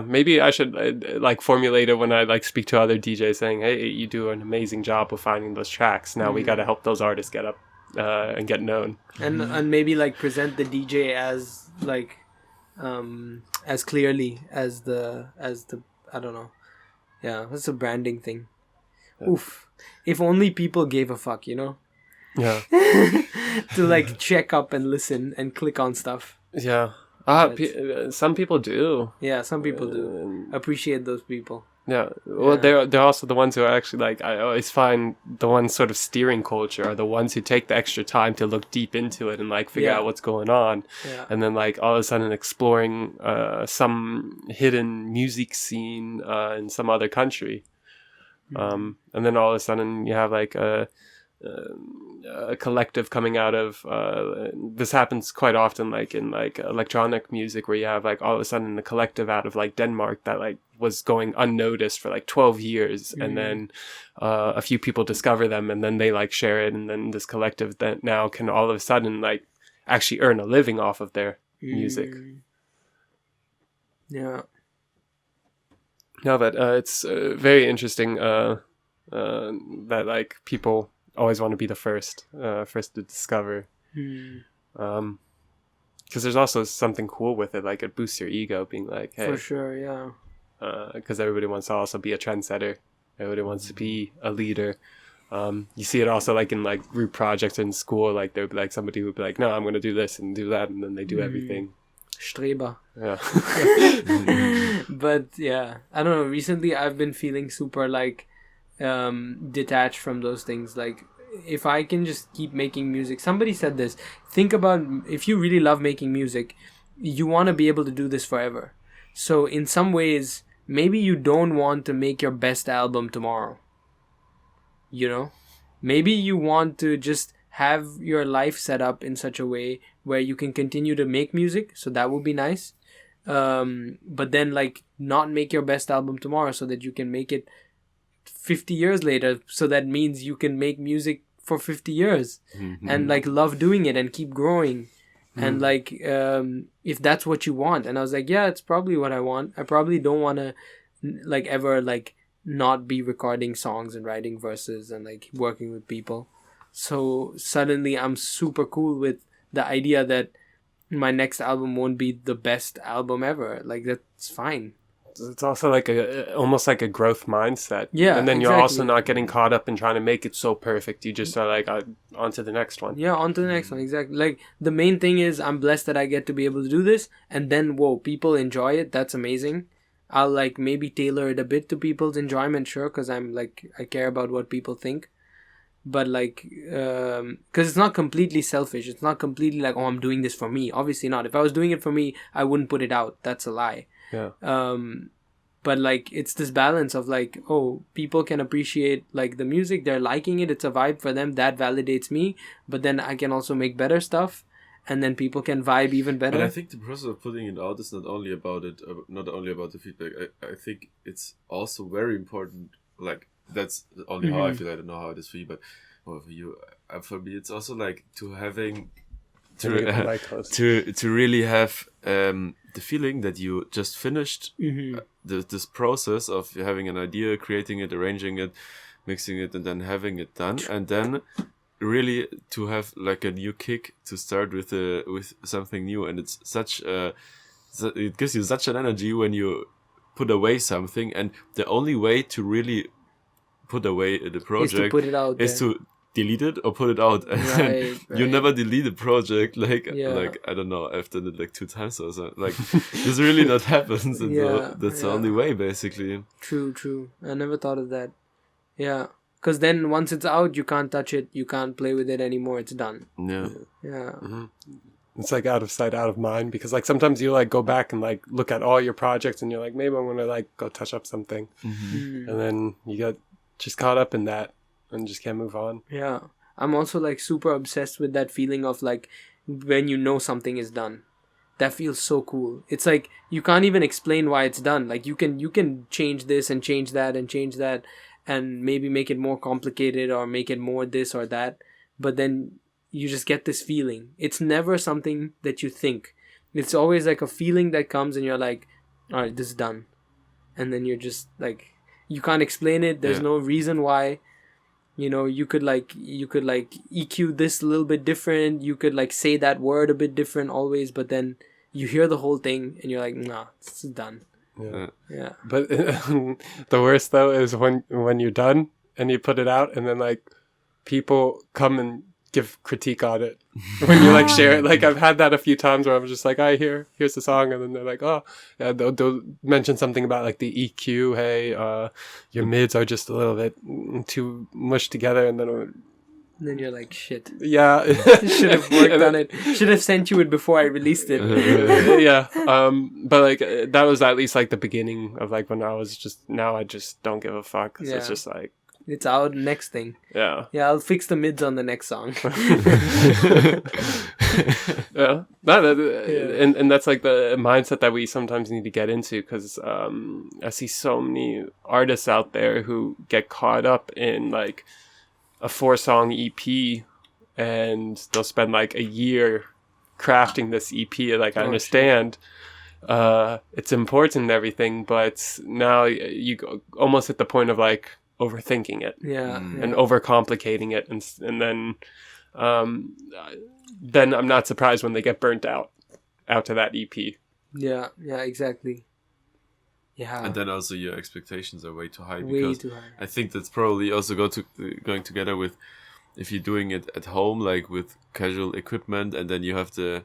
Maybe I should like formulate it when I like speak to other DJs, saying, hey, you do an amazing job of finding those tracks. Now we got to help those artists get up and get known. And maybe like present the DJ as like as clearly as the I don't know. Yeah, that's a branding thing. Yeah. Oof. If only people gave a fuck, you know? Yeah. To like check up and listen and click on stuff. Yeah. Some people do. Yeah, some people do. Appreciate those people. Yeah. Well, they're also the ones who are actually like, I always find the ones sort of steering culture are the ones who take the extra time to look deep into it and like figure out what's going on. Yeah. And then like all of a sudden exploring some hidden music scene in some other country. And then all of a sudden you have like a collective coming out of this happens quite often, like in like electronic music, where you have like all of a sudden the collective out of like Denmark that like was going unnoticed for like 12 years, and then a few people discover them, and then they like share it, and then this collective that now can all of a sudden like actually earn a living off of their music. Yeah. No, but it's very interesting that like people always want to be the first to discover. Because there's also something cool with it, like it boosts your ego, being like, hey, For sure, yeah. because everybody wants to also be a trendsetter. Everybody wants to be a leader. You see it also like in like group projects in school, like there'd be like somebody who'd be like, no, I'm going to do this and do that, and then they do everything. Streber. Yeah. But yeah, I don't know. Recently, I've been feeling super like detached from those things. Like, if I can just keep making music. Somebody said this. Think about if you really love making music, you want to be able to do this forever. So in some ways, maybe you don't want to make your best album tomorrow. You know? Maybe you want to just have your life set up in such a way where you can continue to make music. So that would be nice. But then like not make your best album tomorrow so that you can make it 50 years later. So that means you can make music for 50 years and like love doing it and keep growing. And like, if that's what you want. And I was like, yeah, it's probably what I want. I probably don't want to like ever like not be recording songs and writing verses and like working with people. So suddenly I'm super cool with the idea that my next album won't be the best album ever. Like, that's fine. It's also like almost like a growth mindset. Yeah, and then you're exactly. also not getting caught up in trying to make it so perfect. You just are like, on to the next one. Yeah, on to the next one. Exactly. Like, the main thing is I'm blessed that I get to be able to do this. And then, whoa, people enjoy it. That's amazing. I'll like maybe tailor it a bit to people's enjoyment, sure, because I'm like, I care about what people think. But like, because it's not completely selfish. It's not completely like, oh, I'm doing this for me. Obviously not. If I was doing it for me, I wouldn't put it out. That's a lie. Yeah. But like, it's this balance of like, oh, people can appreciate like the music. They're liking it. It's a vibe for them. That validates me. But then I can also make better stuff. And then people can vibe even better. But I think the process of putting it out is not only about it, not only about the feedback. I think it's also very important. Like, that's only how I feel. I don't know how it is for you, but well, for you, for me, it's also like to having to really have the feeling that you just finished this process of having an idea, creating it, arranging it, mixing it, and then having it done, and then really to have like a new kick to start with something new. And it's it gives you such an energy when you put away something, and the only way to really put away the project is to put it out is to delete it or put it out. Right. You never delete a project like I don't know, I've done it like 2 times or so. Like, this really not happens, and so that's the only way basically. True. I never thought of that. Yeah, because then once it's out, you can't touch it, you can't play with it anymore. It's done. Yeah. It's like out of sight, out of mind, because like sometimes you like go back and like look at all your projects and you're like, maybe I'm gonna like go touch up something, and then you get just caught up in that and just can't move on. Yeah, I'm also like super obsessed with that feeling of like when you know something is done. That feels so cool. It's like you can't even explain why it's done. Like you can change this and change that and change that and maybe make it more complicated or make it more this or that, but then you just get this feeling. It's never something that you think. It's always like a feeling that comes and you're like, all right, this is done. And then you're just like, you can't explain it. There's no reason why. You know, you could like EQ this a little bit different. You could like say that word a bit different always, but then you hear the whole thing and you're like, nah, this is done. Yeah. But the worst though is when you're done and you put it out and then like people come and give critique on it when you like share it. Like I've had that a few times where I'm just like, here's the song, and then they're like, oh yeah, they'll mention something about like the EQ. Hey, your mids are just a little bit too mushed together, and then you're like, shit. Yeah. Should have worked on it. Should have sent you it before I released it. Yeah. But like that was at least like the beginning of like when I just don't give a fuck. So it's just like, it's out, next thing. Yeah. Yeah, I'll fix the mids on the next song. And that's like the mindset that we sometimes need to get into, because I see so many artists out there who get caught up in like a 4-song EP, and they'll spend like a year crafting this EP. Like, I understand it's important and everything, but now you go almost at the point of like overthinking it, and overcomplicating it, and then I'm not surprised when they get burnt out to that EP. Yeah, exactly. Yeah. And then also your expectations are way too high. Way too high. I think that's probably also going together with if you're doing it at home, like with casual equipment, and then you have to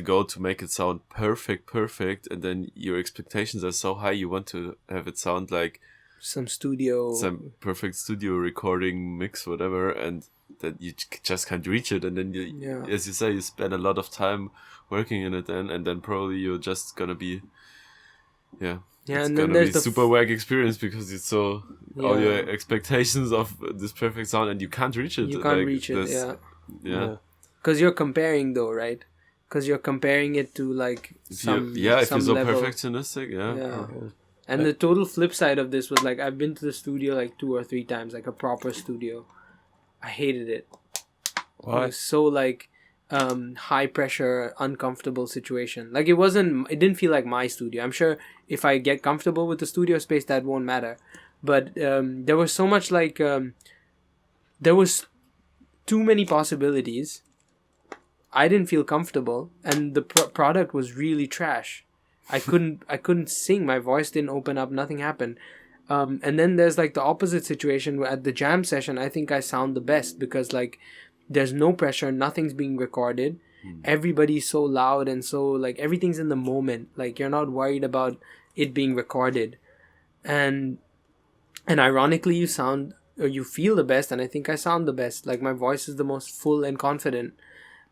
go to make it sound perfect, and then your expectations are so high, you want to have it sound like some perfect studio recording mix, whatever, and that you just can't reach it, and then you, as you say, you spend a lot of time working in it, and then probably you're just gonna be it's and gonna then be super whack experience because it's so all your expectations of this perfect sound, and you can't reach it. You can't reach it. Yeah. Because you're comparing, though, right? Because you're comparing it to like if you're so level. Perfectionistic, And the total flip side of this was like I've been to the studio like 2 or 3 times, like a proper studio. I hated it. Why? It was so like high pressure, uncomfortable situation. Like it didn't feel like my studio. I'm sure if I get comfortable with the studio space, that won't matter. But there was so much like there was too many possibilities. I didn't feel comfortable, and the product was really trash. I couldn't sing. My voice didn't open up. Nothing happened. And then there's like the opposite situation where at the jam session, I think I sound the best because like there's no pressure. Nothing's being recorded. Everybody's so loud and so like everything's in the moment. Like you're not worried about it being recorded. And ironically, you sound or you feel the best. And I think I sound the best. Like my voice is the most full and confident.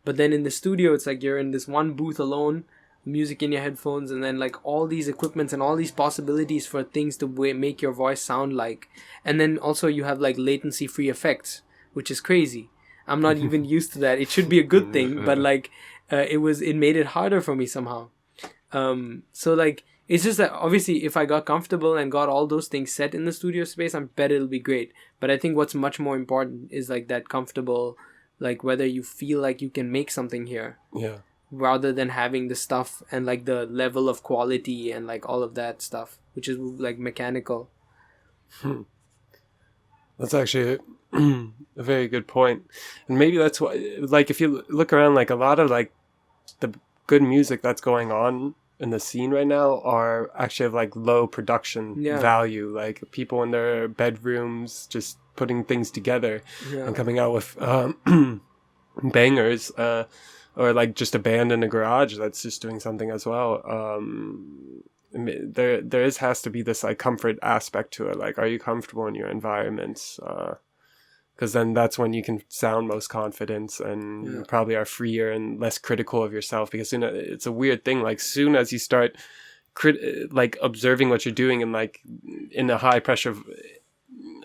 But then in the studio, it's like you're in this one booth alone, music in your headphones, and then like all these equipments and all these possibilities for things to make your voice sound like. And then also you have like latency free effects, which is crazy. I'm not even used to that. It should be a good thing, but like it made it harder for me somehow. So like it's just that obviously if I got comfortable and got all those things set in the studio space, I bet it'll be great. But I think what's much more important is like that comfortable, like whether you feel like you can make something here. Yeah. Rather than having the stuff and like the level of quality and like all of that stuff, which is like mechanical. That's actually a very good point. And maybe that's why, like, if you look around, like a lot of like the good music that's going on in the scene right now are actually of like low production value. Like people in their bedrooms just putting things together and coming out with bangers. Or like just a band in a garage that's just doing something as well. There has to be this like comfort aspect to it. Like, are you comfortable in your environment? Because then that's when you can sound most confident and you probably are freer and less critical of yourself. Because it's a weird thing. Like soon as you start like observing what you're doing and like in a high pressure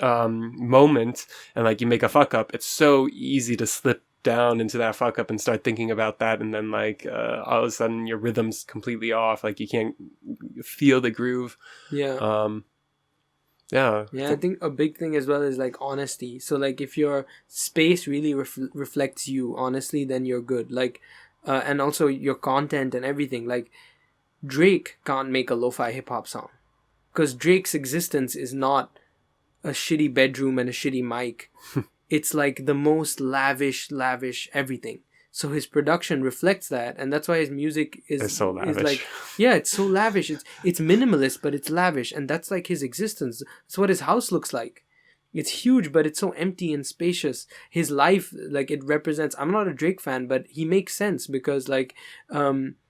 moment and like you make a fuck up, it's so easy to slip down into that fuck up and start thinking about that, and then like all of a sudden your rhythm's completely off, like you can't feel the groove. I think a big thing as well is like honesty. So like if your space really reflects you honestly, then you're good. Like and also your content and everything. Like Drake can't make a lo-fi hip-hop song because Drake's existence is not a shitty bedroom and a shitty mic. It's like the most lavish everything. So his production reflects that, and that's why his music is so lavish. Is like, it's so lavish. It's minimalist, but it's lavish, and that's like his existence. It's what his house looks like. It's huge, but it's so empty and spacious. His life, like it represents. I'm not a Drake fan, but he makes sense because like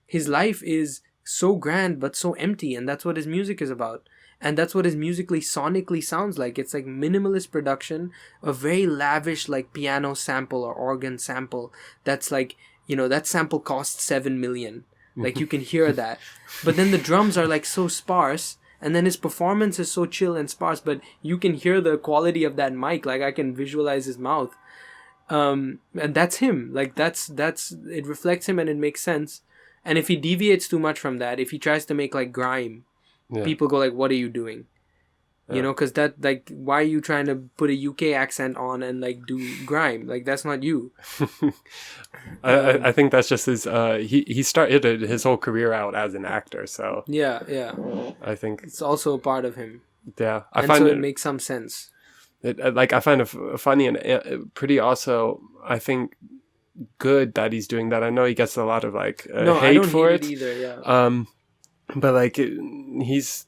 his life is so grand but so empty, and that's what his music is about. And that's what his sonically sounds like. It's like minimalist production, a very lavish like piano sample or organ sample. That's like, that sample costs 7 million. Like you can hear that. But then the drums are like so sparse. And then his performance is so chill and sparse. But you can hear the quality of that mic. Like I can visualize his mouth. And that's him. Like that's it reflects him and it makes sense. And if he deviates too much from that, if he tries to make like grime, people go like, what are you doing? You know, because that, like, why are you trying to put a UK accent on and like do grime? Like, that's not you. I think that's just his. He started his whole career out as an actor, so Yeah. I think It's also a part of him. yeah. I And find so it it makes some sense. I find it funny and pretty also. I think good that he's doing that. I know he gets a lot of like No, I hate don't for hate it. it either. Yeah. But like he's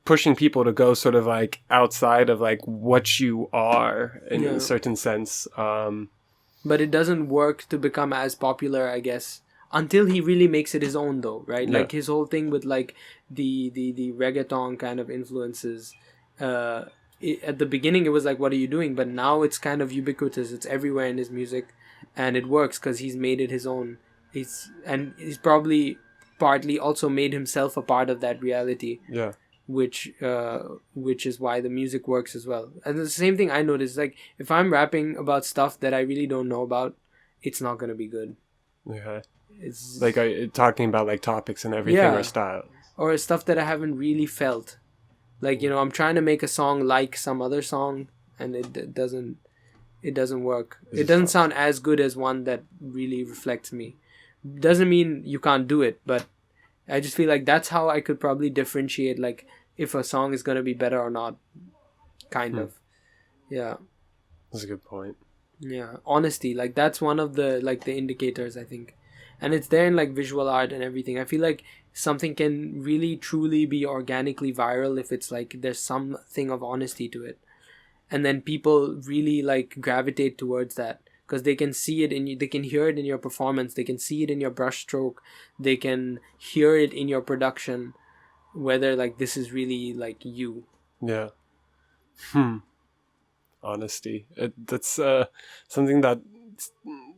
pushing people to go sort of like outside of like what you are in a certain sense. But it doesn't work to become as popular, I guess, until he really makes it his own, though, right? Yeah. Like his whole thing with like the reggaeton kind of influences. At the beginning, it was like, "What are you doing?" But now it's kind of ubiquitous. It's everywhere in his music, and it works because he's made it his own. He's probably partly also made himself a part of that reality. Yeah. Which is why the music works as well. And the same thing I noticed, like if I'm rapping about stuff that I really don't know about, it's not gonna be good. Okay. It's Like talking about like topics and everything or styles. or stuff that I haven't really felt. Like, you know, I'm trying to make a song like some other song, and it doesn't work. It doesn't sound as good as one that really reflects me. Doesn't mean you can't do it, but I just feel like that's how I could probably differentiate, like, if a song is going to be better or not. Kind of. Yeah. That's a good point. Yeah. Honesty. Like, that's one of the, like, the indicators, I think. And it's there in, like, visual art and everything. I feel like something can really, truly be organically viral if it's, like, there's something of honesty to it. And then people really, like, gravitate towards that. Because they can see it in you, they can hear it in your performance, they can see it in your brushstroke, they can hear it in your production, whether like this is really like you. Yeah. Honesty. That's something that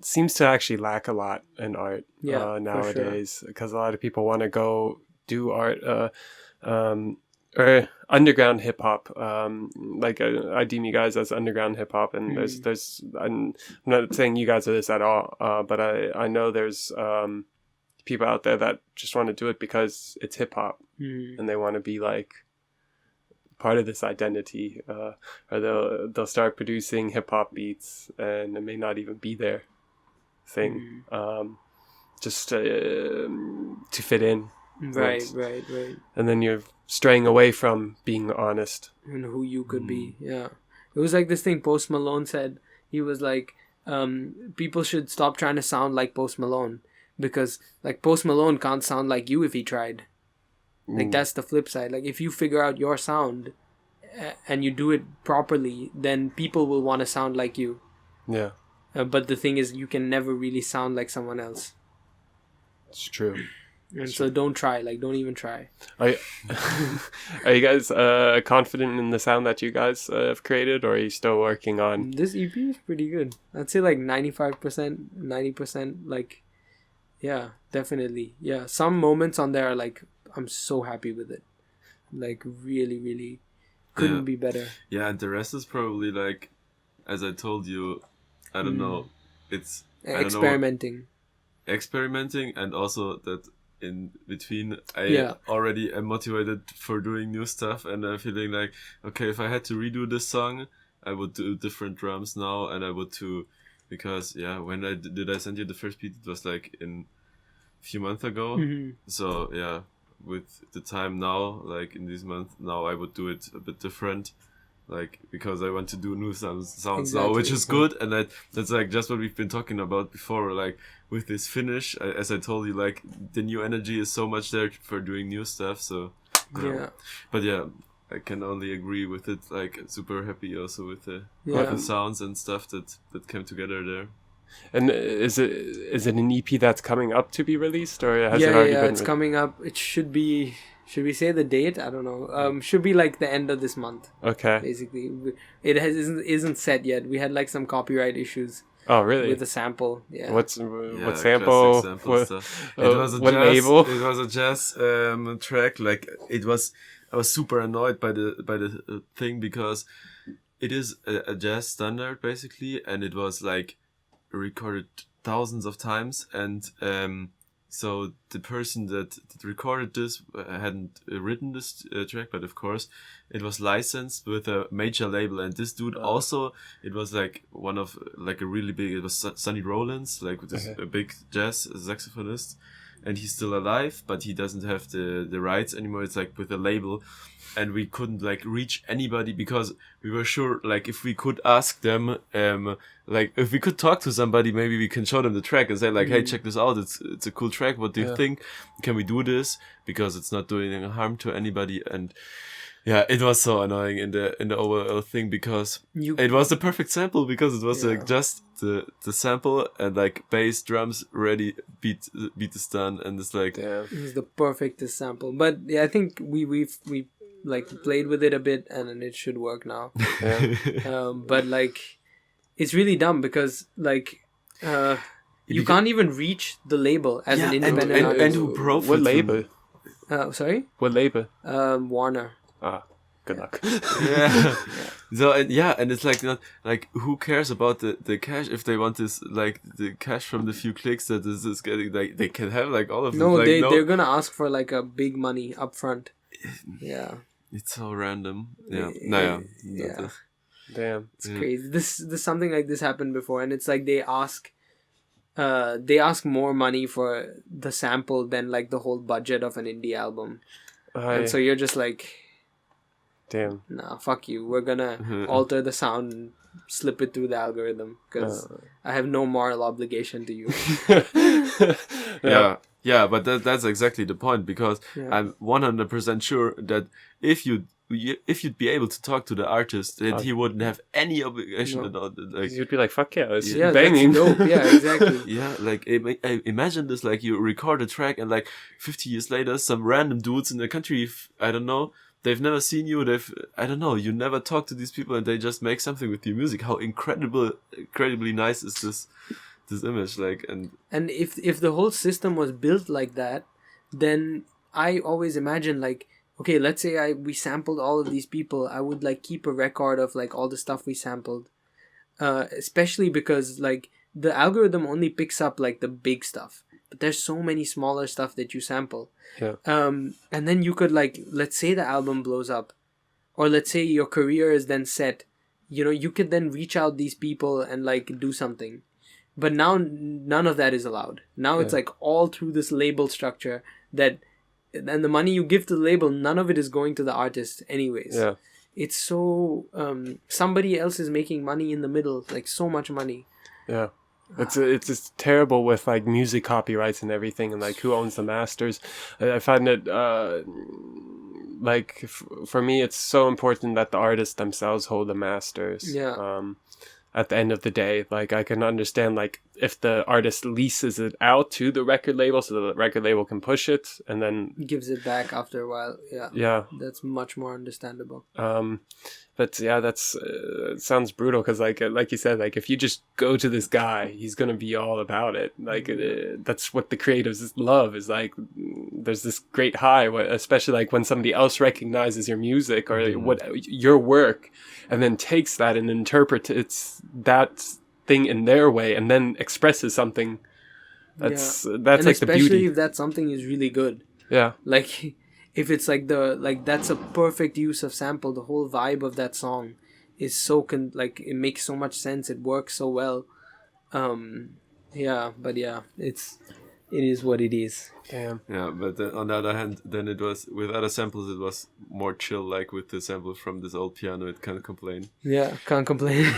seems to actually lack a lot in art nowadays, because a lot of people want to go do art or underground hip hop. Like I deem you guys as underground hip hop, and there's I'm not saying you guys are this at all, but I know there's people out there that just want to do it because it's hip hop, and they want to be like part of this identity, or they'll start producing hip hop beats, and it may not even be their thing, just to fit in. Right. And then you're straying away from being honest and who you could be. Yeah, it was like this thing Post Malone said. He was like, people should stop trying to sound like Post Malone, because like Post Malone can't sound like you if he tried. Like that's the flip side. Like if you figure out your sound and you do it properly, then people will want to sound like you. Yeah. But the thing is, you can never really sound like someone else. It's true. And so don't try. Like, don't even try. Are you guys confident in the sound that you guys have created, or are you still working on? This EP is pretty good. I'd say like 95%, 90%. Like, yeah, definitely. Yeah, some moments on there are like, I'm so happy with it. Like, really, really couldn't be better. Yeah, and the rest is probably like, as I told you, I don't know. It's experimenting. Experimenting, and also that in between I already am motivated for doing new stuff, and I'm feeling like, okay, if I had to redo this song, I would do different drums now, and I would too, because when I send you the first beat, it was like in a few months ago. So yeah, with the time now, like in this month now, I would do it a bit different, like because I want to do new sounds now, which is good. And that's like just what we've been talking about before, like with this finish, as I told you, like the new energy is so much there for doing new stuff. So but I can only agree with it. Like super happy also with the sounds and stuff that came together there. And is it an EP that's coming up to be released, or has it already been? It's coming up. It should be. Should we say the date? I don't know. Should be like the end of this month. Okay. Basically, it isn't set yet. We had like some copyright issues. Oh, really? With the sample. Yeah. What sample? Stuff. It was a label? It was a jazz track. Like I was super annoyed by the thing, because it is a jazz standard basically, and it was like recorded thousands of times, and so the person that recorded this hadn't written this track, but of course it was licensed with a major label. And this dude also, it was like one of like a really big, it was Sonny Rollins, like this a big jazz saxophonist, and he's still alive, but he doesn't have the rights anymore. It's like with a label. And we couldn't like reach anybody because we were sure like if we could ask them, like if we could talk to somebody, maybe we can show them the track and say like, hey, check this out. It's a cool track. What do you think? Can we do this? Because it's not doing any harm to anybody. And yeah, it was so annoying in the overall thing because it was the perfect sample because it was like just the sample and like bass, drums, ready, beat is done, and it's like it was the perfectest sample. But yeah, I think we like played with it a bit and it should work now. But like it's really dumb because like you can't even reach the label as an independent artist. And who profited? What label? Sorry? What label? Warner. Good luck. So and it's like not like who cares about the cash if they want this like the cash from the few clicks that this is getting, like they can have like all of no, it. Like, they're gonna ask for like a big money up front. Yeah. It's so random. Yeah. Damn. It's crazy. This something like this happened before, and it's like they ask more money for the sample than like the whole budget of an indie album. And so you're just like, damn. Nah, fuck you. We're gonna alter the sound and slip it through the algorithm because I have no moral obligation to you. Yeah, but that's exactly the point because I'm 100% sure that if you'd be able to talk to the artist, that he wouldn't have any obligation at all. Like, you'd be like, fuck yeah, it's banging. That's dope. Yeah, exactly. Yeah, like imagine this, like you record a track and like 50 years later, some random dudes in the country, I don't know, they've never seen you, you never talk to these people and they just make something with your music. How incredibly nice is this image, like, and if the whole system was built like that, then I always imagine like, okay, let's say we sampled all of these people, I would like keep a record of like all the stuff we sampled, especially because like the algorithm only picks up like the big stuff, but there's so many smaller stuff that you sample. And then you could like, let's say the album blows up, or let's say your career is then set, you could then reach out these people and like do something. But now none of that is allowed. Now it's like all through this label structure and the money you give to the label, none of it is going to the artist anyways. Yeah. It's so, somebody else is making money in the middle, like so much money. Yeah. It's just terrible with like music copyrights and everything and like who owns the masters. I find it, like for me, it's so important that the artists themselves hold the masters. Yeah. At the end of the day, like I can understand like if the artist leases it out to the record label so the record label can push it and then gives it back after a while. Yeah, that's much more understandable. But yeah, that's it sounds brutal because like you said, like if you just go to this guy, he's gonna be all about it. Like that's what the creatives love, is like there's this great high, especially like when somebody else recognizes your music or what your work, and then takes that and interprets that thing in their way and then expresses something. That's like the beauty. Especially if that something is really good. Yeah. Like if it's like that's a perfect use of sample, the whole vibe of that song is so it makes so much sense, it works so well. It is what it is. Damn. Yeah, but on the other hand, then it was with other samples, it was more chill. Like with the sample from this old piano, it can't complain. Yeah, can't complain.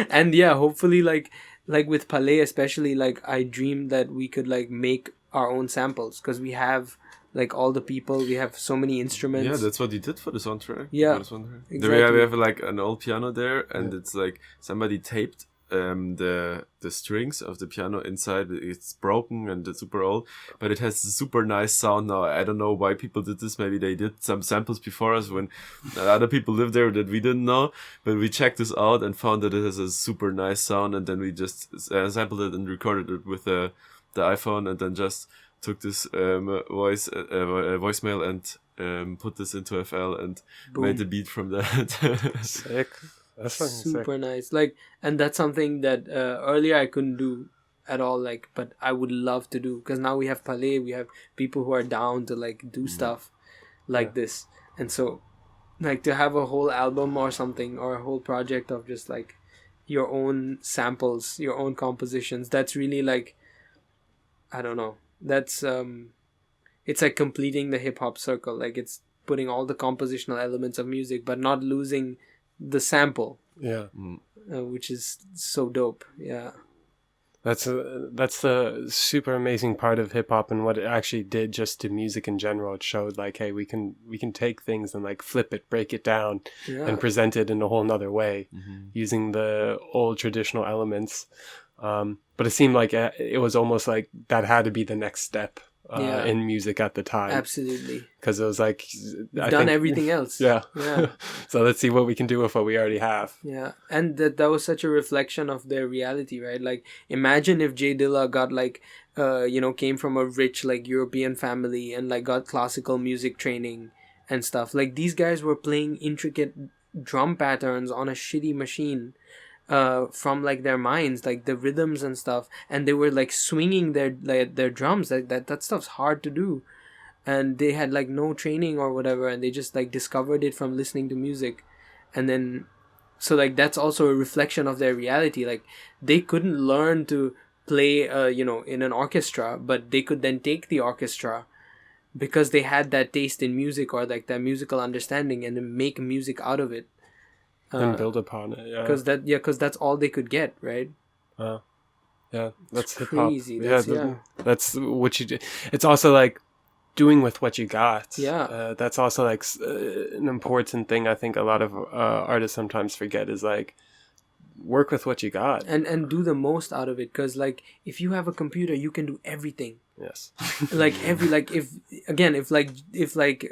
And yeah, hopefully, like with Palais especially, like I dreamed that we could like make our own samples because we have like all the people, we have so many instruments. Yeah, that's what you did for the soundtrack. Yeah, exactly. We have like an old piano there, and it's like somebody taped the strings of the piano inside. It's broken and it's super old, but it has a super nice sound now. I don't know why people did this. Maybe they did some samples before us when other people lived there that we didn't know, but we checked this out and found that it has a super nice sound, and then we just sampled it and recorded it with the iPhone, and then just took this voicemail and put this into FL and made the beat from that. Sick. That's super nice. Like, and that's something that earlier I couldn't do at all, like, but I would love to do, because now we have Palais, we have people who are down to like do stuff like this. And so like to have a whole album or something, or a whole project of just like your own samples, your own compositions, that's really like, I don't know, that's it's like completing the hip hop circle. Like it's putting all the compositional elements of music but not losing the sample, which is so dope. That's the super amazing part of hip hop, and what it actually did just to music in general. It showed like, hey, we can take things and like flip it, break it down, and present it in a whole nother way, using the old traditional elements. But it seemed like it was almost like that had to be the next step in music at the time. Absolutely. Because it was like, I think everything else. Yeah. So let's see what we can do with what we already have. Yeah. And that was such a reflection of their reality, right? Like, imagine if Jay Dilla got like, came from a rich like European family and like got classical music training and stuff. Like, these guys were playing intricate drum patterns on a shitty machine from like their minds, like the rhythms and stuff, and they were like swinging their drums. That stuff's hard to do, and they had like no training or whatever, and they just like discovered it from listening to music. And then so like that's also a reflection of their reality. Like they couldn't learn to play in an orchestra, but they could then take the orchestra because they had that taste in music, or like that musical understanding, and then make music out of it. And build upon it, because that's all they could get, right? That's hip hop. Crazy. That's what you do. It's also like doing with what you got. That's also like an important thing. I think a lot of artists sometimes forget is like, work with what you got and do the most out of it. Because like if you have a computer, you can do everything. Yes. if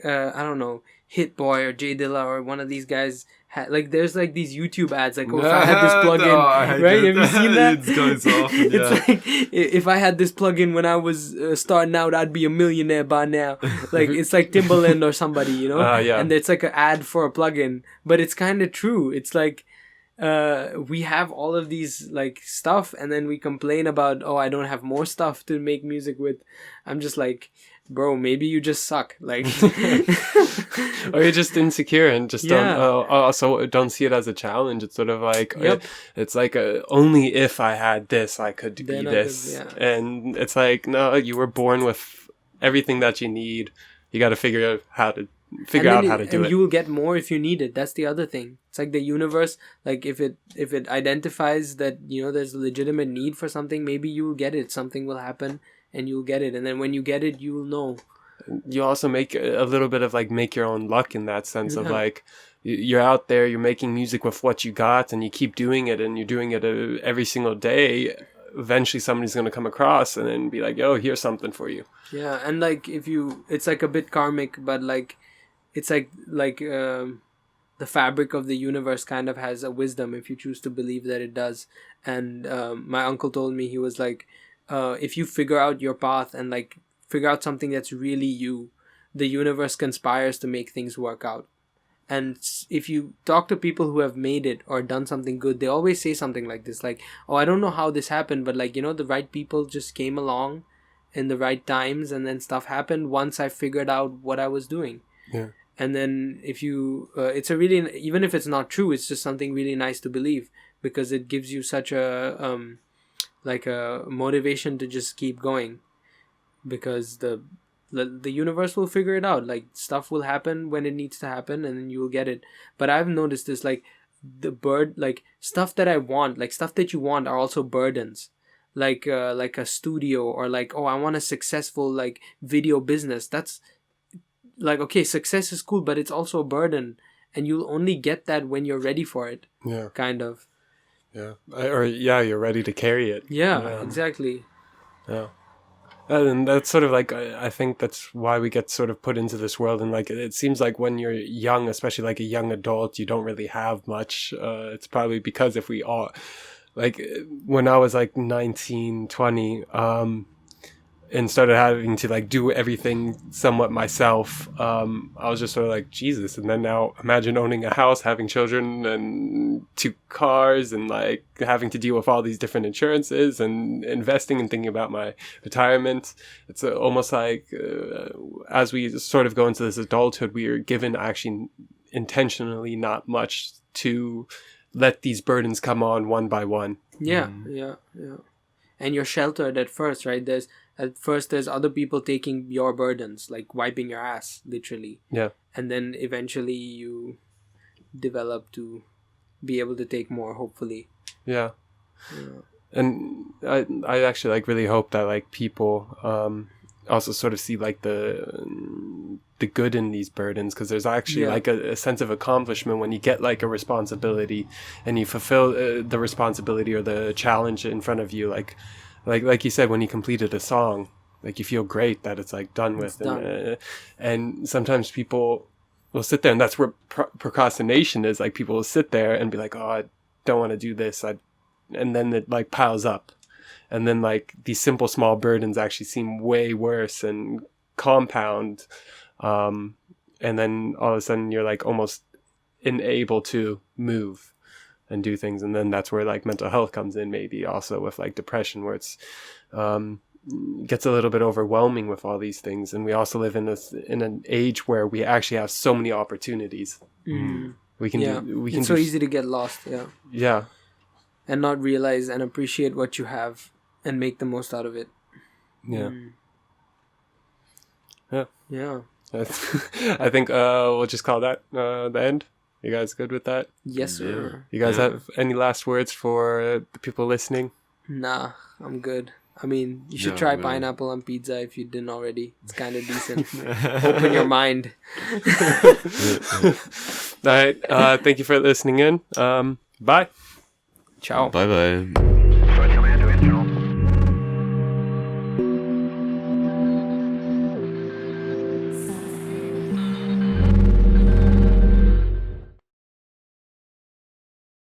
I don't know, Hit Boy or Jay Dilla or one of these guys had, like, there's like these YouTube ads like, oh, if I had this plugin, right? Have you seen that? It goes off. It's like, if I had this plugin when I was starting out, I'd be a millionaire by now. Like it's like Timbaland or somebody, you know? And it's like an ad for a plugin, but it's kind of true. It's like we have all of these like stuff, and then we complain about, oh, I don't have more stuff to make music with. I'm just like, bro, maybe you just suck, like, or you're just insecure and just don't see it as a challenge. It's sort of like, it's like only if I had this, I could be this. And it's like, no, you were born with everything that you need. You got to figure out how to do it. And you will get more if you need it. That's the other thing. It's like the universe, like if it identifies that, you know, there's a legitimate need for something, maybe you will get it. Something will happen and you'll get it. And then when you get it, you will know. You also make a little bit of like make your own luck in that sense of like, you're out there, you're making music with what you got, and you keep doing it, and you're doing it every single day. Eventually somebody's going to come across and then be like, yo, here's something for you. Yeah. And like it's like a bit karmic, but like it's like the fabric of the universe kind of has a wisdom if you choose to believe that it does. And my uncle told me, he was like, if you figure out your path and like figure out something that's really you, the universe conspires to make things work out. And if you talk to people who have made it or done something good, they always say something like this, like, oh, I don't know how this happened, but like, you know, the right people just came along in the right times, and then stuff happened once I figured out what I was doing. Yeah. And then if you, it's a really, even if it's not true, it's just something really nice to believe, because it gives you such a, like a motivation to just keep going, because the universe will figure it out. Like stuff will happen when it needs to happen, and then you will get it. But I've noticed this, like like stuff that I want, like stuff that you want are also burdens. Like a studio, or like, oh, I want a successful like video business. That's like, okay, success is cool, but it's also a burden, and you'll only get that when you're ready for it. Yeah. Kind of. Yeah. You're ready to carry it. Yeah. Exactly. Yeah. And that's sort of like, I think that's why we get sort of put into this world. And like, it seems like when you're young, especially like a young adult, you don't really have much. It's probably because if we all, like when I was like 19, 20, and started having to like do everything somewhat myself, I was just sort of like, Jesus. And then now imagine owning a house, having children and 2 cars, and like having to deal with all these different insurances and investing and thinking about my retirement. It's almost like as we sort of go into this adulthood, we are given actually intentionally not much to let these burdens come on one by one. Yeah. And you're sheltered at first, right? There's other people taking your burdens, like wiping your ass, literally. Yeah. And then eventually you develop to be able to take more, hopefully. Yeah. And I actually like really hope that like people also sort of see like the good in these burdens, because there's actually like a sense of accomplishment when you get like a responsibility and you fulfill the responsibility or the challenge in front of you, like you said, when you completed a song, like you feel great that it's like done with. And sometimes people will sit there, and that's where procrastination is. Like people will sit there and be like, oh, I don't want to do this, and then it like piles up, and then like these simple small burdens actually seem way worse and compound, and then all of a sudden you're like almost unable to move and do things. And then that's where like mental health comes in, maybe also with like depression, where it's gets a little bit overwhelming with all these things. And we also live in an age where we actually have so many opportunities. We can it's so easy to get lost. Yeah. And not realize and appreciate what you have and make the most out of it. Yeah. I think we'll just call that the end. You guys good with that? Yes, sir. You guys have any last words for the people listening? Nah, I'm good. I mean, you should try pineapple on pizza if you didn't already. It's kind of decent. Open your mind. All right. Thank you for listening in. Bye. Ciao. Bye-bye.